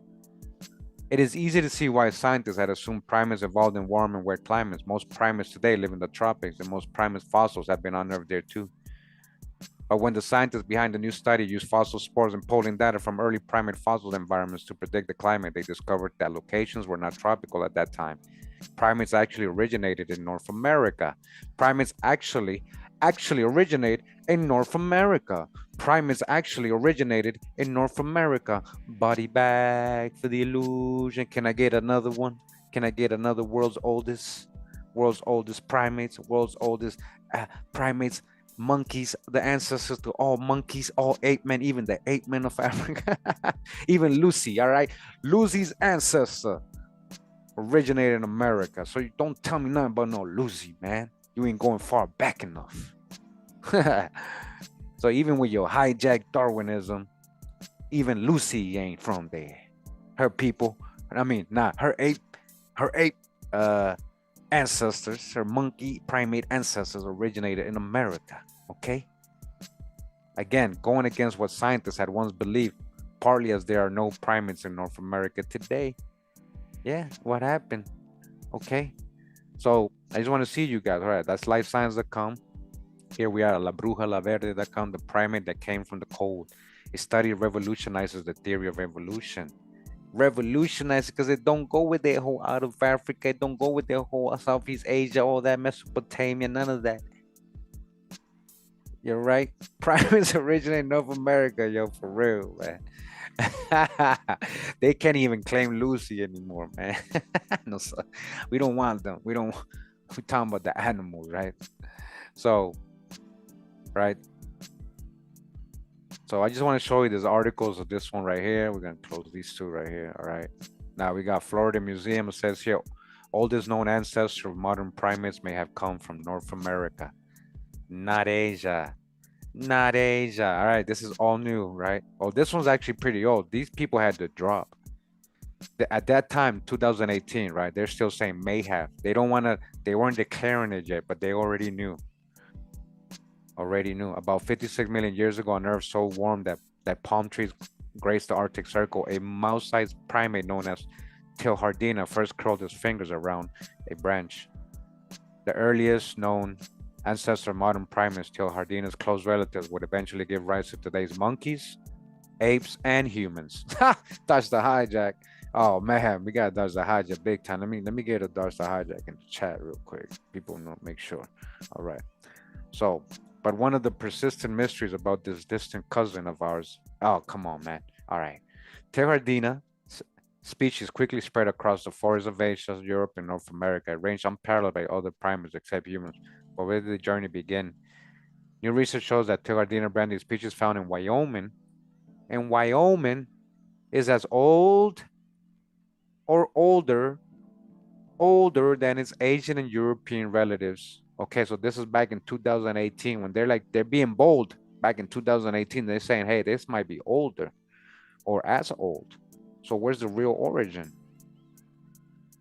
it is easy to see why scientists had assumed primates evolved in warm and wet climates. Most primates today live in the tropics, and most primate fossils have been unearthed there too. But when the scientists behind the new study used fossil spores and polling data from early primate fossil environments to predict the climate, they discovered that locations were not tropical at that time. Primates actually originated in North America. Primates actually originate in North America. Primates actually originated in North America. Body bag for the illusion. Can I get another one? Can I get another world's oldest primates, world's oldest primates? Monkeys, the ancestors to all monkeys, all ape men, even the ape men of Africa. Even Lucy, all right? Lucy's ancestor originated in America. So you don't tell me nothing about no Lucy, man. You ain't going far back enough. So even with your hijacked Darwinism, even Lucy ain't from there. Her people, I mean, her ape ancestors, her monkey primate ancestors originated in America, okay? Again, going against what scientists had once believed, partly as there are no primates in North America today. Yeah, what happened? Okay, so I just want to see you guys. All right, that's lifescience.com. Here we are, labrujalaverde.com, the primate that came from the cold. A study revolutionizes the theory of evolution. Revolutionize because it don't go with their whole out of Africa, it don't go with their whole Southeast Asia, all that Mesopotamia, none of that. You're right. Primates originate in North America, yo, for real, man. They can't even claim Lucy anymore, man. No, sir. We don't want them. We're talking about the animals, right? So, right. So I just want to show you these articles of this one right here. We're going to close these two right here. All right. Now we got Florida Museum. It says here, oldest known ancestor of modern primates may have come from North America. Not Asia. Not Asia. All right. This is all new, right? Oh, this one's actually pretty old. These people had to drop. At that time, 2018, right? They're still saying may have. They weren't declaring it yet, but they already knew. About 56 million years ago on Earth so warm that palm trees graced the Arctic Circle, a mouse-sized primate known as Tilhardina first curled his fingers around a branch. The earliest known ancestor of modern primates, Tilhardina's close relatives, would eventually give rise to today's monkeys, apes, and humans. That's the hijack. Oh man, we got Dodge the hijack big time. Let me get a Dodge the hijack in the chat real quick. People know, make sure. All right. So, but one of the persistent mysteries about this distant cousin of ours. Oh, come on, man. All right. Tehardina species quickly spread across the forests of Asia, Europe, and North America. It ranged unparalleled by other primates except humans. But where did the journey begin? New research shows that Tehardina brandy species found in Wyoming, is as old or older than its Asian and European relatives. Okay, so this is back in 2018 when they're being bold. Back in 2018, they're saying, hey, this might be older or as old. So where's the real origin?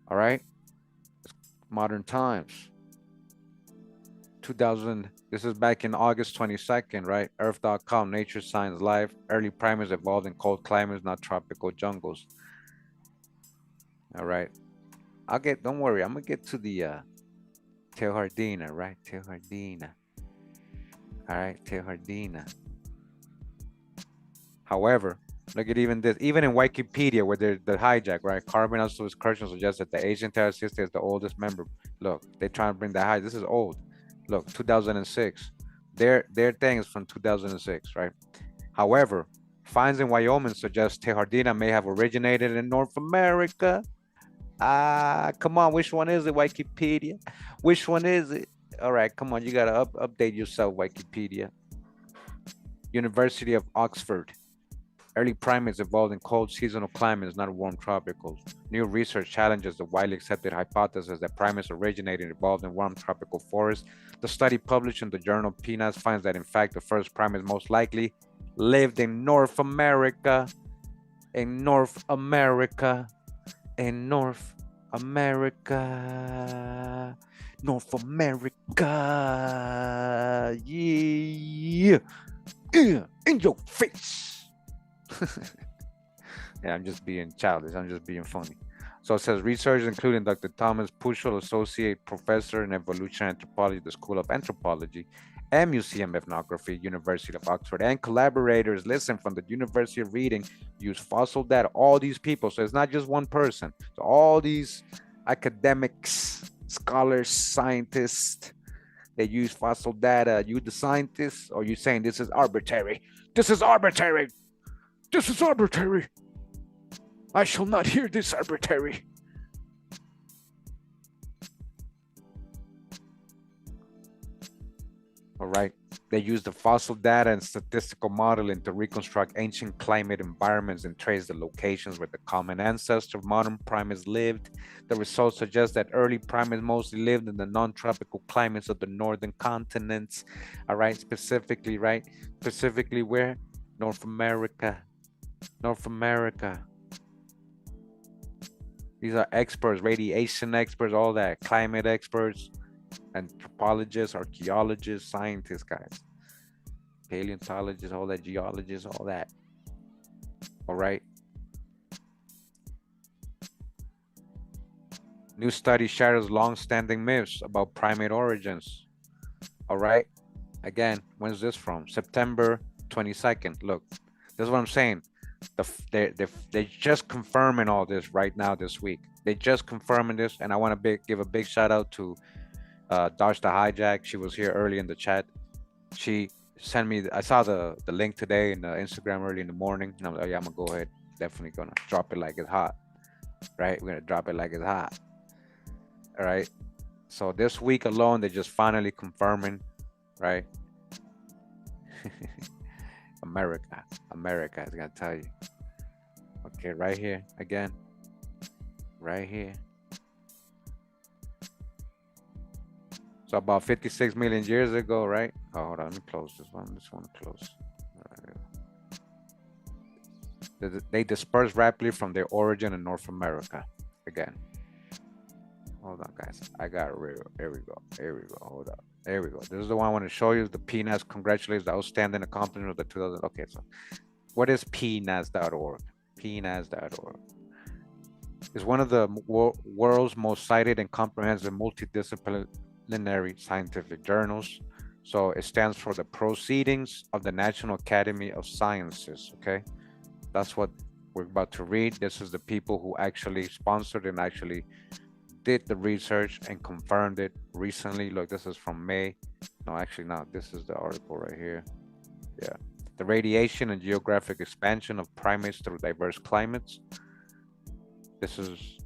All right, modern times. 2000, this is back in August 22nd, right? Earth.com, Nature Science Live. Early primates evolved in cold climates, not tropical jungles. All right. Don't worry, I'm gonna get to the Tehardina, right? Tehardina. All right, Tehardina. However, look at even this, even in Wikipedia, where there's the hijack, right? Carbon also excursion suggests that the Asian terror system is the oldest member. Look, they try to bring the high. This is old. Look, 2006. Their thing is from 2006, right? However, finds in Wyoming suggest Tehardina may have originated in North America. Come on, which one is it, Wikipedia? Which one is it? All right, come on, you gotta update yourself, Wikipedia. University of Oxford. Early primates evolved in cold seasonal climates, not warm tropicals. New research challenges the widely accepted hypothesis that primates originated and evolved in warm tropical forests. The study published in the journal PNAS finds that in fact the first primates most likely lived in North America. In North America. In North America. North America. Yeah. In your face. Yeah, I'm just being childish. I'm just being funny. So it says researchers, including Dr. Thomas Puschel, Associate Professor in Evolutionary Anthropology, the School of Anthropology, and Museum Ethnography, University of Oxford, and collaborators, listen, from the University of Reading, use fossil data. All these people, so it's not just one person. So all these academics, scholars, scientists, they use fossil data. You the scientists, or you saying this is arbitrary? This is arbitrary. This is arbitrary. I shall not hear this arbitrary. All right. They use the fossil data and statistical modeling to reconstruct ancient climate environments and trace the locations where the common ancestor of modern primates lived. The results suggest that early primates mostly lived in the non-tropical climates of the northern continents. All right. Specifically, right? Specifically where? North America. North America. These are experts, radiation experts, all that, climate experts, anthropologists, archaeologists, scientists, guys, paleontologists, all that, geologists, all that. All right. New study shatters long-standing myths about primate origins. All right. Again, when's this from? September 22nd. Look, this is what I'm saying. They're just confirming all this right now this week. They just confirming this, and I want to give a big shout out to Dodge the Hijack. She was here early in the chat. She sent me, I saw the link today in Instagram early in the morning, and I'm like, oh, yeah, I'm gonna go ahead, definitely gonna drop it like it's hot, right? We're gonna drop it like it's hot. All right. So this week alone, they're just finally confirming, right? America, I gotta tell you. Okay, right here again, right here. So about 56 million years ago, right? Oh, hold on, let me close this one. This one close. They dispersed rapidly from their origin in North America. Again. Hold on, guys. I got it. Here we go. Here we go. Hold up. There we go. This is the one I want to show you. The PNAS congratulates the outstanding accomplishment of the 2000. Okay, so what is PNAS.org? PNAS.org. It's one of the world's most cited and comprehensive multidisciplinary scientific journals. So it stands for the Proceedings of the National Academy of Sciences. Okay, that's what we're about to read. This is the people who actually sponsored and actually did the research and confirmed it recently. Look, this is from May. No, actually not. This is the article right here. Yeah. The radiation and geographic expansion of primates through diverse climates. This is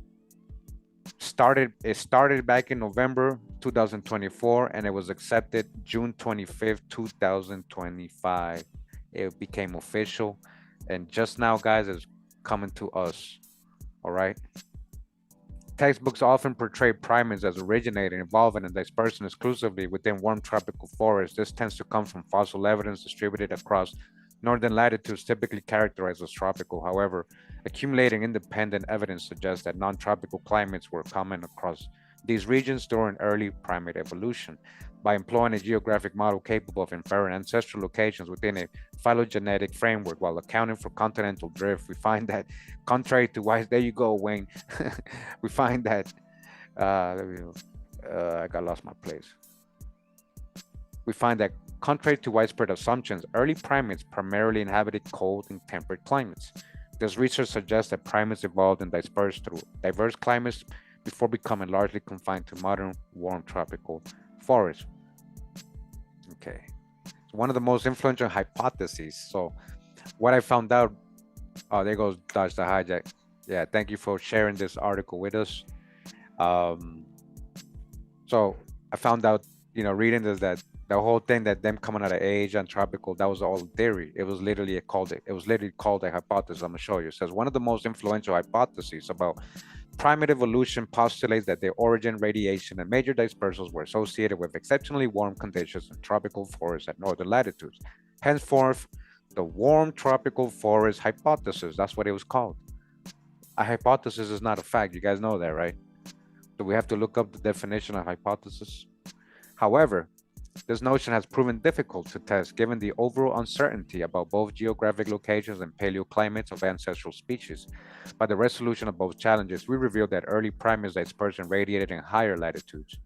started back in November 2024 and it was accepted June 25th, 2025. It became official. And just now, guys, it's coming to us. All right. Textbooks often portray primates as originating, evolving, and dispersing exclusively within warm tropical forests. This tends to come from fossil evidence distributed across northern latitudes, typically characterized as tropical. However, accumulating independent evidence suggests that non-tropical climates were common across these regions during early primate evolution. By employing a geographic model capable of inferring ancestral locations within a phylogenetic framework while accounting for continental drift, we find that, contrary to why, there you go, Wayne, we find that, I got lost my place. We find that, contrary to widespread assumptions, early primates primarily inhabited cold and temperate climates. This research suggests that primates evolved and dispersed through diverse climates before becoming largely confined to modern warm tropical forests. Okay, one of the most influential hypotheses. So what I found out, oh, there goes Dodge the Hijack. Yeah, thank you for sharing this article with us. So I found out, reading this, that the whole thing that them coming out of Asia and tropical, that was all theory. It was literally called a hypothesis. I'm gonna show you. It says one of the most influential hypotheses about primate evolution postulates that the origin, radiation, and major dispersals were associated with exceptionally warm conditions in tropical forests at northern latitudes. Henceforth, the warm tropical forest hypothesis, that's what it was called. A hypothesis is not a fact. You guys know that, right? Do we have to look up the definition of hypothesis? However, this notion has proven difficult to test given the overall uncertainty about both geographic locations and paleoclimates of ancestral species. By the resolution of both challenges, we revealed that early primates dispersed and radiated in higher latitudes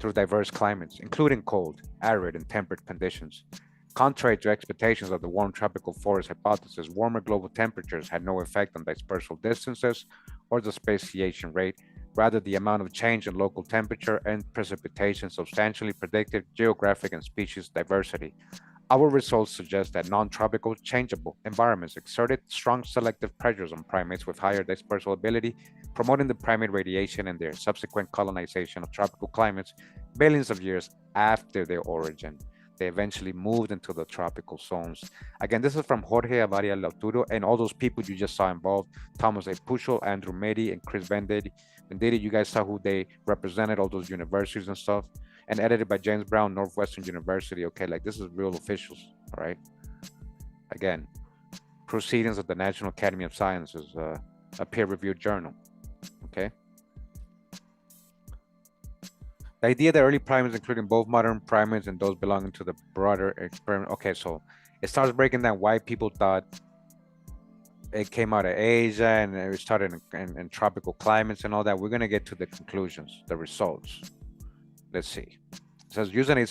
through diverse climates, including cold, arid, and temperate conditions. Contrary to expectations of the warm tropical forest hypothesis, warmer global temperatures had no effect on dispersal distances or the speciation rate. Rather, the amount of change in local temperature and precipitation substantially predicted geographic and species diversity. Our results suggest that non-tropical, changeable environments exerted strong selective pressures on primates with higher dispersal ability, promoting the primate radiation and their subsequent colonization of tropical climates billions of years after their origin. They eventually moved into the tropical zones. Again, this is from Jorge Avaria Lauturo and all those people you just saw involved, Thomas A. Puchel, Andrew Mady, and Chris Venditti. You guys saw who they represented, all those universities and stuff, and edited by James Brown, Northwestern University. Okay, like this is real officials, all right? Again, Proceedings of the National Academy of Sciences, a peer-reviewed journal, okay? The idea that early primates, including both modern primates and those belonging to the broader experiment. Okay, so it starts breaking down why people thought it came out of Asia and it started in tropical climates and all that. We're going to get to the conclusions, the results. Let's see. It says using a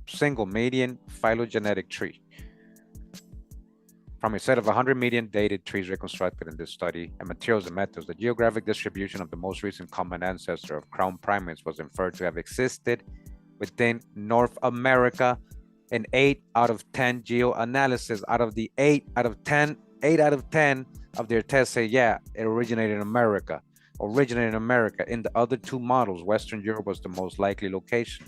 single median phylogenetic tree. From a set of 100 median dated trees reconstructed in this study and materials and methods, the geographic distribution of the most recent common ancestor of crown primates was inferred to have existed within North America in 8 out of 10 geoanalysis. Out of the 8 out of 10 of their tests say, yeah, it originated in America. In the other two models, Western Europe was the most likely location.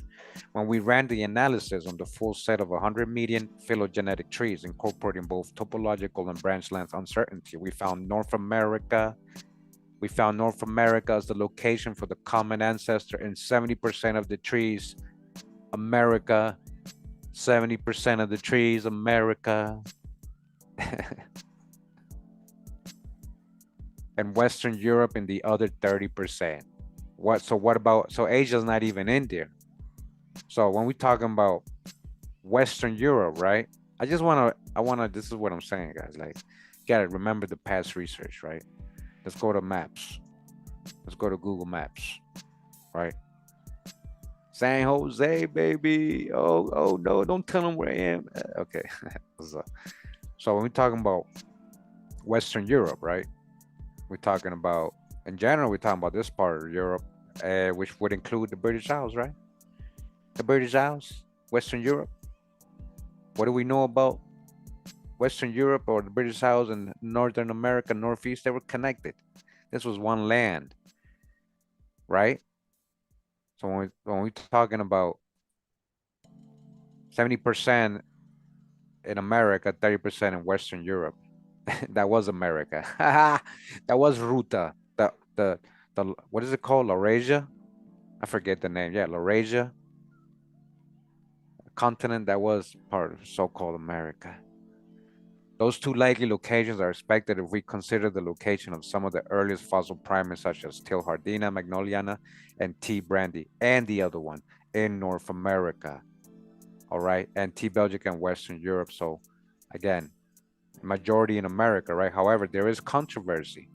When we ran the analysis on the full set of 100 median phylogenetic trees, incorporating both topological and branch length uncertainty, we found North America as the location for the common ancestor in 70% of the trees. America, 70% of the trees, America. And Western Europe in the other 30%. So Asia's not even in there. So when we're talking about Western Europe, right? This is what I'm saying, guys. Like, you gotta remember the past research, right? Let's go to maps. Let's go to Google Maps, right? San Jose, baby. Oh no, don't tell them where I am. Okay. So when we're talking about Western Europe, right? We're talking about, in general, we're talking about this part of Europe, which would include the British Isles, right? The British Isles, Western Europe. What do we know about Western Europe or the British Isles and Northern America, Northeast? They were connected. This was one land, right? So when we're talking about 70% in America, 30% in Western Europe, that was America. That was Ruta. The what is it called? Laurasia? I forget the name. Yeah, Laurasia. A continent that was part of so-called America. Those two likely locations are expected if we consider the location of some of the earliest fossil primates, such as T. hardina, magnoliana, and T. brandi, and the other one in North America. All right, and T. belgica in Western Europe. So, again, majority in America, right? However, there is controversy.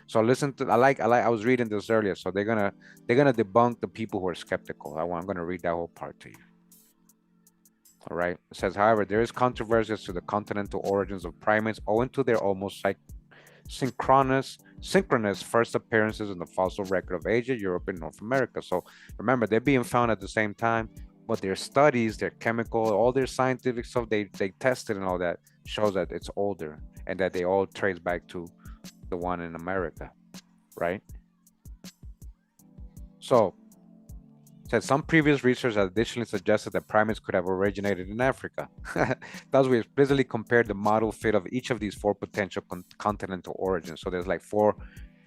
So listen to, I was reading this earlier. So they're gonna debunk the people who are skeptical. I'm gonna read that whole part to you. All right. It says, however, there is controversy as to the continental origins of primates owing to their almost like synchronous first appearances in the fossil record of Asia, Europe, and North America. So remember, they're being found at the same time, but their studies, their chemical, all their scientific stuff they tested and all that shows that it's older and that they all trace back to the one in America, right? So said some previous research has additionally suggested that primates could have originated in Africa. Thus, we explicitly compared the model fit of each of these four potential continental origins. So there's like four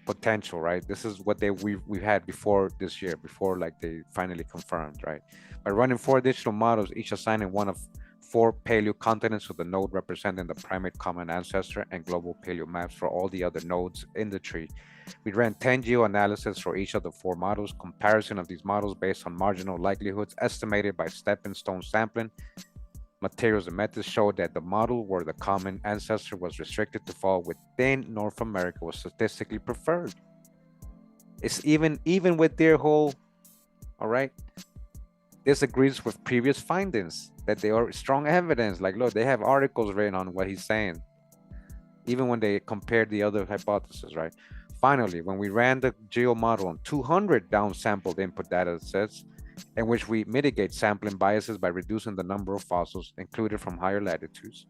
potential, right? This is what we've had before this year, before like they finally confirmed, right? By running 4 additional models, each assigning one of 4 paleocontinents with the node representing the primate common ancestor and global paleo maps for all the other nodes in the tree. We ran 10 geo-analysis for each of the 4 models, comparison of these models based on marginal likelihoods estimated by stepping stone sampling. Materials and methods showed that the model where the common ancestor was restricted to fall within North America was statistically preferred. It's even with their whole, all right, this agrees with previous findings that they are strong evidence. Like, look, they have articles written on what he's saying, even when they compared the other hypothesis, right? Finally, when we ran the geo model on 200 downsampled input data sets, in which we mitigate sampling biases by reducing the number of fossils included from higher latitudes,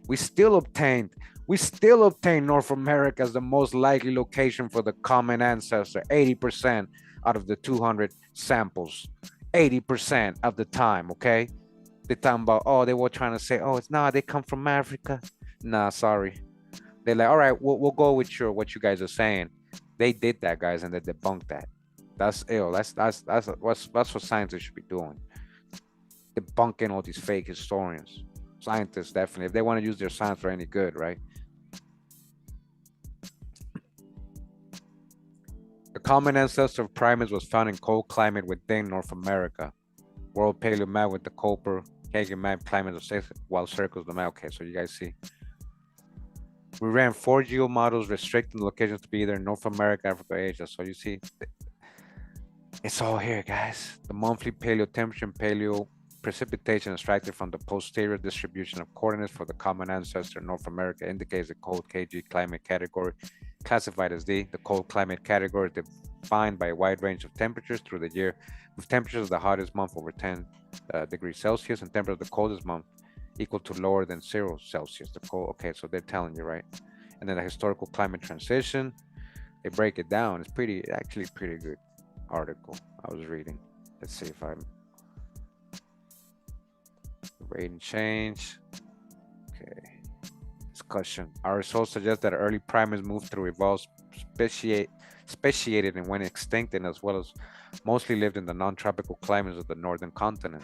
we still obtained North America as the most likely location for the common ancestor, 80% out of the 200 samples, 80% of the time, okay? They're talking about, oh, they were trying to say, oh, it's not, they come from Africa. Nah, sorry. They're like, all right, we'll go with what you guys are saying. They did that, guys, and they debunked that. That's ill. That's what scientists should be doing. Debunking all these fake historians. Scientists, definitely, if they want to use their science for any good, right? The common ancestor of primates was found in cold climate within North America. World Paleo map with the Copenhagen map climate of 6 wild circles the map. Okay, so you guys see. We ran 4 geo models restricting the locations to be either in North America, Africa, or Asia. So you see, it's all here, guys. The monthly paleo temperature and paleo precipitation extracted from the posterior distribution of coordinates for the common ancestor in North America indicates the cold KG climate category, classified as D. The cold climate category is defined by a wide range of temperatures through the year, with temperatures of the hottest month over 10 degrees Celsius and temperatures of the coldest month equal to lower than 0 Celsius. The cold, okay, so they're telling you, right? And then the historical climate transition, they break it down. It's actually pretty good article I was reading. Let's see if I'm rate and change. Okay. Discussion. Our results suggest that early primates moved through evolved speciated and went extinct, and as well as mostly lived in the non-tropical climates of the northern continent.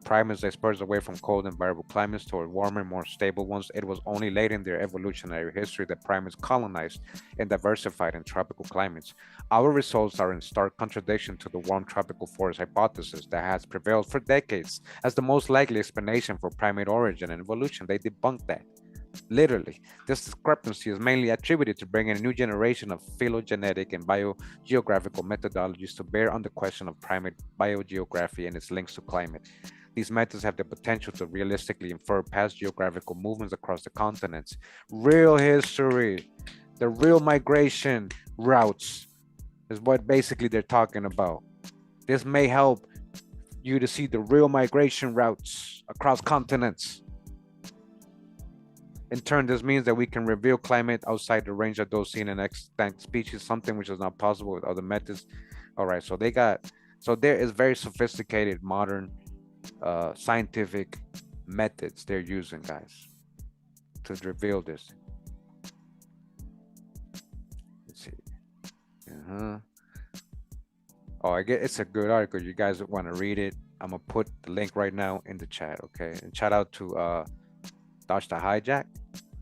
Primates dispersed away from cold and variable climates toward warmer, more stable ones. It was only late in their evolutionary history that primates colonized and diversified in tropical climates. Our results are in stark contradiction to the warm tropical forest hypothesis that has prevailed for decades as the most likely explanation for primate origin and evolution. They debunked that. Literally, this discrepancy is mainly attributed to bringing a new generation of phylogenetic and biogeographical methodologies to bear on the question of primate biogeography and its links to climate. These methods have the potential to realistically infer past geographical movements across the continents. Real history. The real migration routes is what basically they're talking about. This may help you to see the real migration routes across continents. In turn, this means that we can reveal climate outside the range of those seen in extinct species, something which is not possible with other methods. All right, so there is very sophisticated modern scientific methods they're using, guys, to reveal this. Let's see. Oh, I get it's a good article. You guys want to read it? I'm gonna put the link right now in the chat, okay? And shout out to Dodge the Hijack.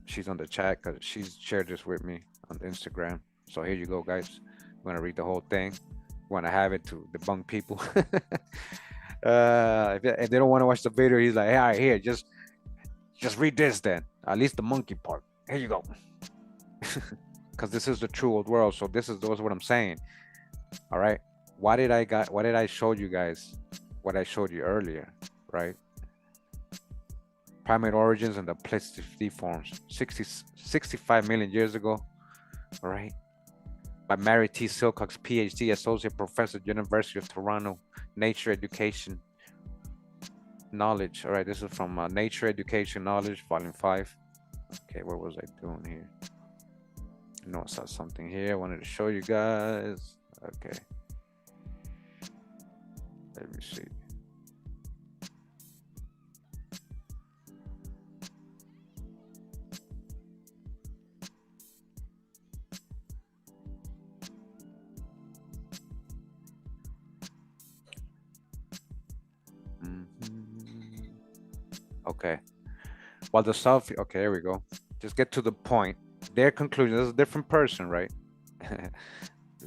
She's on the chat because she's shared this with me on Instagram. So here you go, guys. I'm gonna read the whole thing. Want to have it to debunk people. If they don't want to watch the video, he's like, hey, all right, here, just read this then. At least the monkey part. Here you go. Because this is the true old world. So this is what I'm saying. All right. Why did I show you guys what I showed you earlier, right? Primate origins and the Pleistocene 65 million years ago, all right? By Mary T. Silcox, PhD, Associate Professor, University of Toronto, Nature Education Knowledge. All right, this is from Nature Education Knowledge, Volume 5. Okay, what was I doing here? I know I saw something here I wanted to show you guys. Okay. Let me see. Okay. While the selfie, okay, here we go. Just get to the point. Their conclusion, this is a different person, right?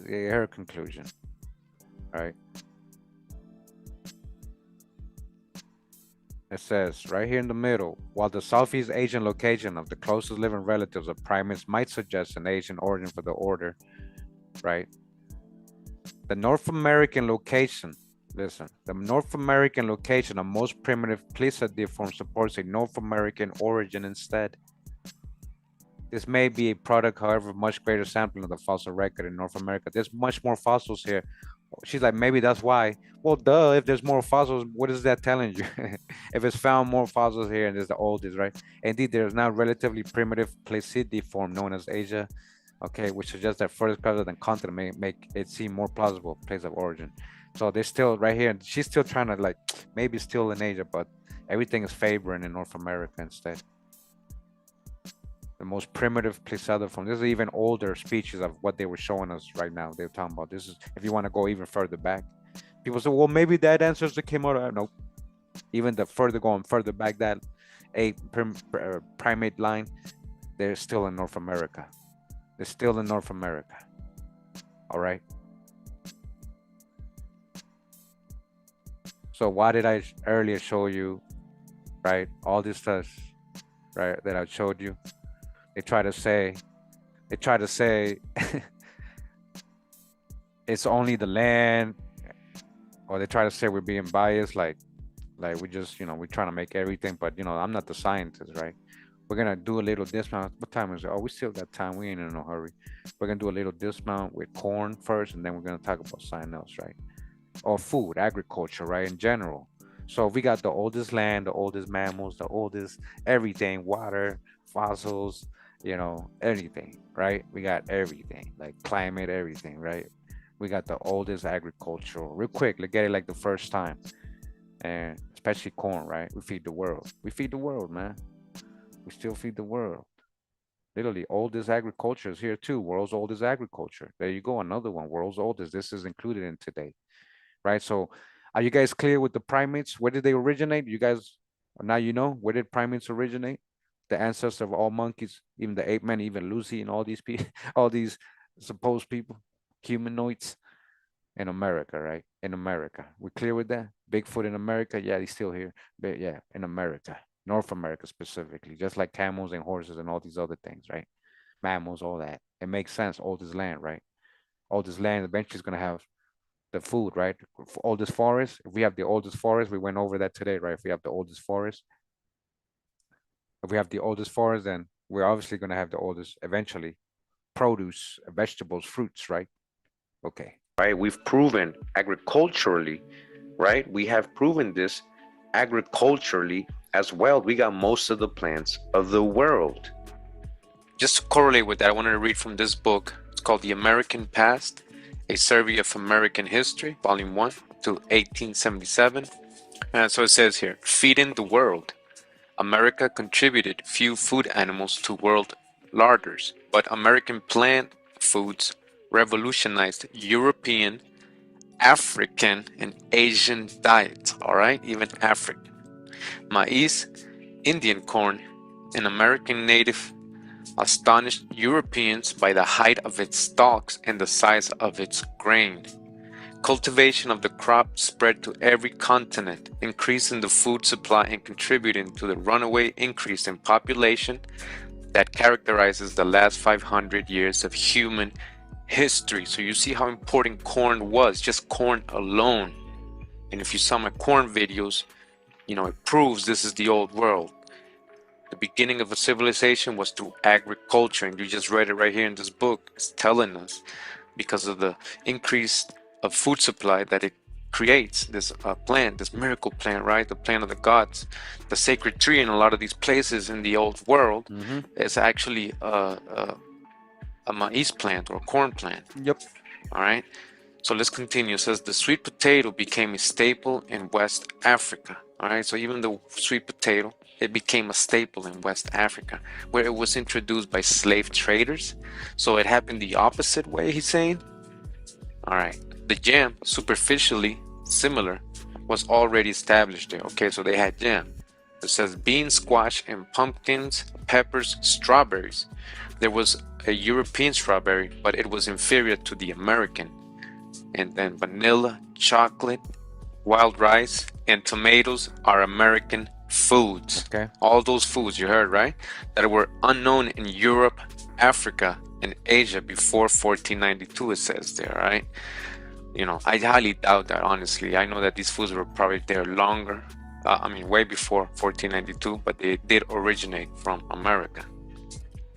Her conclusion, right? It says right here in the middle, while the Southeast Asian location of the closest living relatives of primates might suggest an Asian origin for the order, right? The North American location, listen, the North American location of most primitive plesioforms supports a North American origin instead. This may be a product, however, of much greater sampling of the fossil record in North America. There's much more fossils here. She's like, maybe that's why. Well, duh, if there's more fossils, what is that telling you? If it's found more fossils here and there's the oldest, right? Indeed, there's now relatively primitive plesioform known as Asia, okay, which suggests that further discovery than continent may make it seem more plausible place of origin. So they're still right here. She's still trying to like, maybe still in Asia, but everything is favoring in North America instead. The most primitive plesioform. This is even older species of what they were showing us right now. They're talking about this is if you want to go even further back. People say, well, maybe that answers the came out of nope. Even the going further back, that primate line, they're still in North America. They're still in North America. All right. So why did I earlier show you, right? All this stuff, right, that I showed you. They try to say it's only the land, or they try to say we're being biased, like we just, we're trying to make everything, but I'm not the scientist, right? We're gonna do a little dismount. What time is it? Oh, we still got time. We ain't in no hurry. We're gonna do a little dismount with corn first, and then we're gonna talk about something else, right? Or food, agriculture, right? In general. So we got the oldest land, the oldest mammals, the oldest everything, water, fossils, anything, right? We got everything, like climate, everything, right? We got the oldest agricultural. Real quick, let's get it like the first time. And especially corn, right? We feed the world. We feed the world, man. We still feed the world. Literally, oldest agriculture is here too. World's oldest agriculture. There you go, another one. World's oldest. This is included in today, right? So, are you guys clear with the primates? Where did they originate? You guys, now you know, where did primates originate? The ancestor of all monkeys, even the ape man, even Lucy, and all these people, all these supposed people, humanoids, in America, right? In America, we clear with that? Bigfoot in America, yeah, he's still here, but yeah, in America, North America specifically, just like camels and horses and all these other things, right? Mammals, all that. It makes sense. Oldest land, right? Oldest land eventually is gonna have the food, right? Oldest forest. If we have the oldest forest, we went over that today, right? If we have the oldest forest. If we have the oldest forest, then we're obviously going to have the oldest eventually produce, vegetables, fruits, right? Okay. Right, we've proven agriculturally, right? We have proven this agriculturally as well. We got most of the plants of the world. Just to correlate with that, I wanted to read from this book. It's called The American Past, A Survey of American History, Volume 1 to 1877. And so it says here, feeding the world. America contributed few food animals to world larders, but American plant foods revolutionized European, African, and Asian diets, all right? Even African. Maize, Indian corn, and American native astonished Europeans by the height of its stalks and the size of its grain. Cultivation of the crop spread to every continent, increasing the food supply and contributing to the runaway increase in population that characterizes the last 500 years of human history. So you see how important corn was, just corn alone. And if you saw my corn videos, you know, it proves this is the old world. The beginning of a civilization was through agriculture, and you just read it right here in this book. It's telling us because of the increase of food supply that it creates, this plant, this miracle plant, right? The plant of the gods, the sacred tree in a lot of these places in the old world is actually a maize plant or corn plant. Yep. All right. So let's continue. It says the sweet potato became a staple in West Africa. All right. So even the sweet potato, it became a staple in West Africa, where it was introduced by slave traders. So it happened the opposite way, he's saying. All right. The jam, superficially similar, was already established there. Okay, so they had jam. It says beans, squash, and pumpkins, peppers, strawberries. There was a European strawberry, but it was inferior to the American. And then vanilla, chocolate, wild rice, and tomatoes are American foods. Okay. All those foods you heard, right? That were unknown in Europe, Africa, and Asia before 1492, it says there, right? You know, I highly doubt that, honestly. I know that these foods were probably there longer. Way before 1492, but they did originate from America.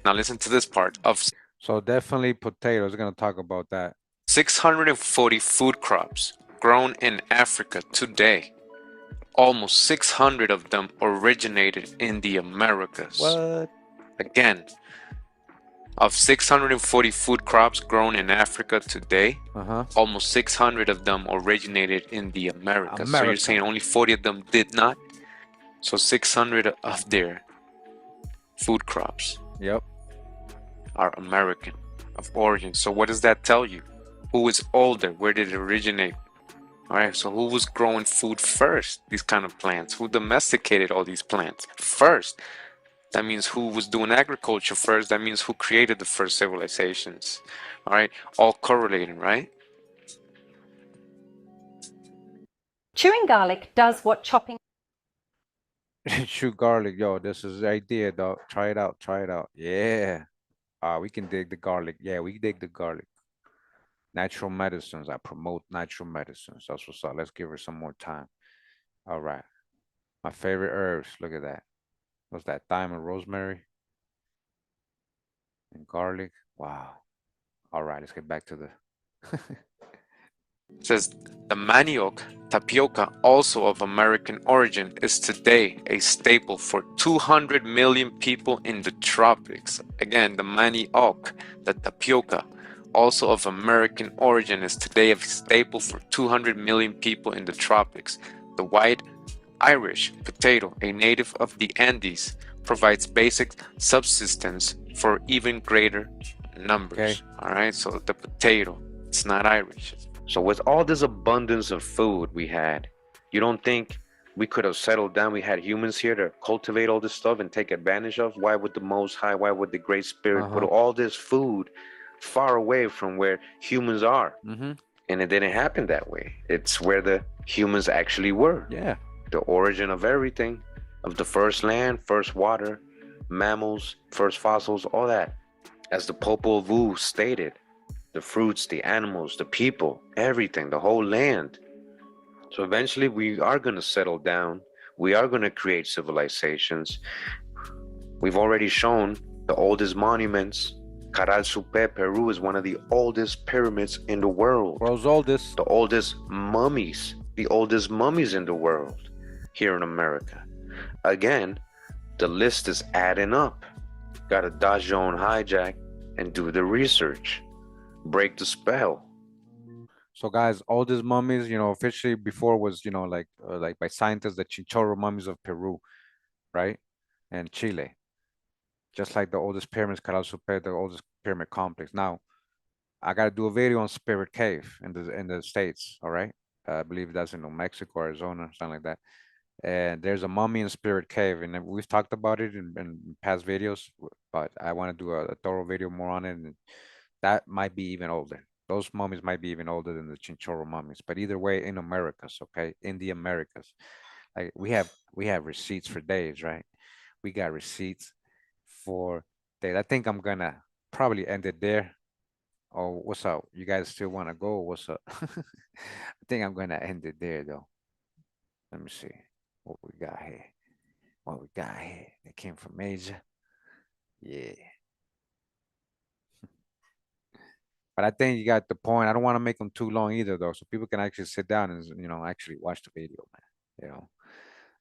Now listen to this part of. So definitely potatoes. We're going to talk about that. 640 food crops grown in Africa today. Almost 600 of them originated in the Americas. What? Again, of 640 food crops grown in Africa today, almost 600 of them originated in the Americas. So you're saying only 40 of them did not? So 600 of their food crops are American of origin. So what does that tell you? Who is older? Where did it originate? All right, so who was growing food first? These kind of plants. Who domesticated all these plants first? That means who was doing agriculture first. That means who created the first civilizations. All right, all correlating, right? Chewing garlic does what chopping. Chew garlic, yo. This is the idea, dog. Try it out. Try it out. Yeah. We can dig the garlic. Yeah, we dig the garlic. Natural medicines. I promote natural medicines. That's what's up. Let's give her some more time. All right. My favorite herbs. Look at that. What's that? Thyme and rosemary and garlic. Wow. All right, let's get back to the. It says the manioc, tapioca, also of American origin, is today a staple for 200 million people in the tropics. Again, the manioc, the tapioca, also of American origin, is today a staple for 200 million people in the tropics. The white Irish potato, a native of the Andes, provides basic subsistence for even greater numbers. Okay. All right, so the potato, it's not Irish. So with all this abundance of food we had, you don't think we could have settled down? We had humans here to cultivate all this stuff and take advantage of? Why would the Most High, why would the Great Spirit put all this food far away from where humans are? And it didn't happen that way. It's where the humans actually were. Yeah. The origin of everything, of the first land, first water, mammals, first fossils, all that. As the Popol Vuh stated, the fruits, the animals, the people, everything, the whole land. So eventually we are going to settle down. We are going to create civilizations. We've already shown the oldest monuments Caral Supe, Peru is one of the oldest pyramids in the world. World's oldest. The oldest mummies in the world here in America. Again, the list is adding up. Gotta dodge your own hijack and do the research. Break the spell. So guys, all these mummies, officially before was, like by scientists, the Chinchorro mummies of Peru, right? And Chile. Just like the oldest pyramids, Caral Supe, the oldest pyramid complex. Now, I gotta do a video on Spirit Cave in the States, all right? I believe that's in New Mexico, Arizona, something like that. And there's a mummy in Spirit Cave, and we've talked about it in past videos, but I want to do a thorough video more on it, and that might be even older. Those mummies might be even older than the Chinchorro mummies, but either way, in Americas, okay, in the Americas, like we have receipts for days, right? We got receipts for days. I think I'm gonna probably end it there. Oh, what's up? You guys still want to go? What's up? I think I'm gonna end it there though. Let me see what we got here. What we got here? They came from Asia. Yeah. But I think you got the point. I don't want to make them too long either, though, so people can actually sit down and actually watch the video, man.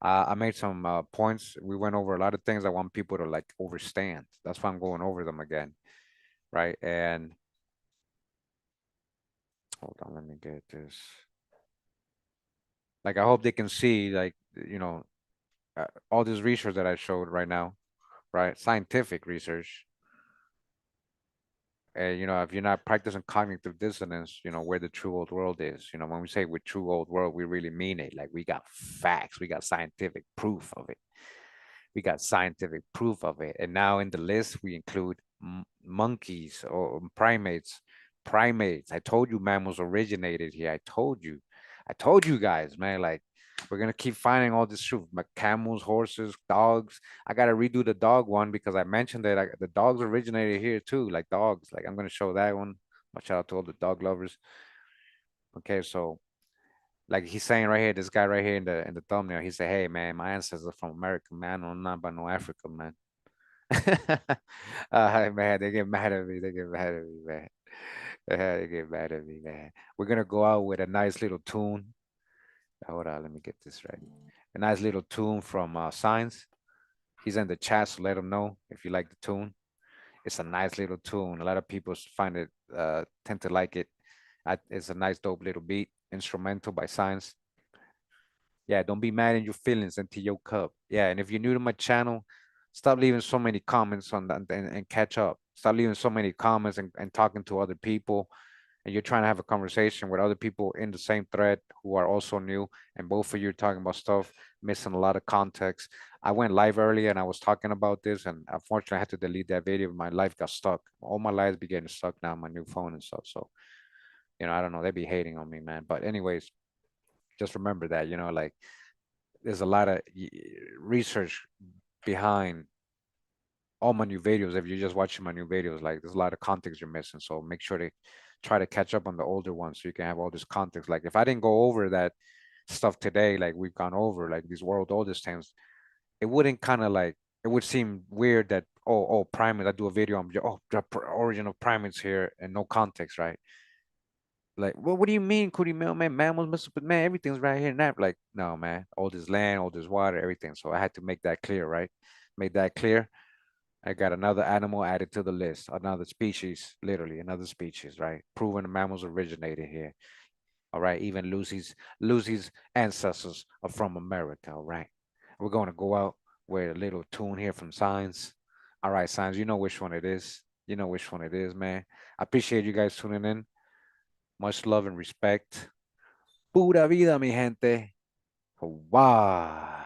I made some points. We went over a lot of things I want people to like understand. That's why I'm going over them again, right? And hold on, let me get this. Like, I hope they can see, like, all this research that I showed right now, right? Scientific research. And if you're not practicing cognitive dissonance, where the true old world is. When we say with true old world, we really mean it. Like, we got facts, we got scientific proof of it. We got scientific proof of it. And now in the list, we include monkeys or primates. Primates. I told you mammals originated here. I told you guys, man. Like, we're gonna keep finding all this truth. Like camels, horses, dogs. I gotta redo the dog one because I mentioned that the dogs originated here too, like dogs. Like, I'm gonna show that one. Shout out to all the dog lovers. Okay, so like he's saying right here, this guy right here in the thumbnail, he said, "Hey man, my ancestors are from America, man. I'm not about no Africa, man." Man, they get mad at me. They get mad at me, man. They get mad at me, man. We're gonna go out with a nice little tune. Hold on, let me get this right. A nice little tune from Science. He's in the chat, so let him know if you like the tune. It's a nice little tune. A lot of people find it, tend to like it. It's a nice, dope little beat, instrumental by Science. Yeah, don't be mad in your feelings until your cup. Yeah, and if you're new to my channel, stop leaving so many comments on that and catch up. Stop leaving so many comments and talking to other people. And you're trying to have a conversation with other people in the same thread who are also new, and both of you are talking about stuff, missing a lot of context. I went live earlier and I was talking about this, and unfortunately I had to delete that video. My life got stuck. All my lives be getting stuck now on my new phone and stuff. So, I don't know, they be hating on me, man. But anyways, just remember that, like, there's a lot of research behind all my new videos. If you're just watching my new videos, like, there's a lot of context you're missing. So make sure to try to catch up on the older ones so you can have all this context. Like, if I didn't go over that stuff today, like we've gone over, like these world oldest things, it wouldn't kind of like, it would seem weird that, oh, primates, I do a video on, the origin of primates here and no context, right? Like, well, what do you mean, Kurimeo, man? Mammals, but man, everything's right here now. Like, no, man, all this land, all this water, everything. So I had to make that clear, right? Made that clear. I got another animal added to the list, another species, literally another species, right? Proven the mammals originated here. All right, even Lucy's ancestors are from America, all right? We're going to go out with a little tune here from Science. All right, Science, you know which one it is. You know which one it is, man. I appreciate you guys tuning in. Much love and respect. Pura vida, mi gente. Wow.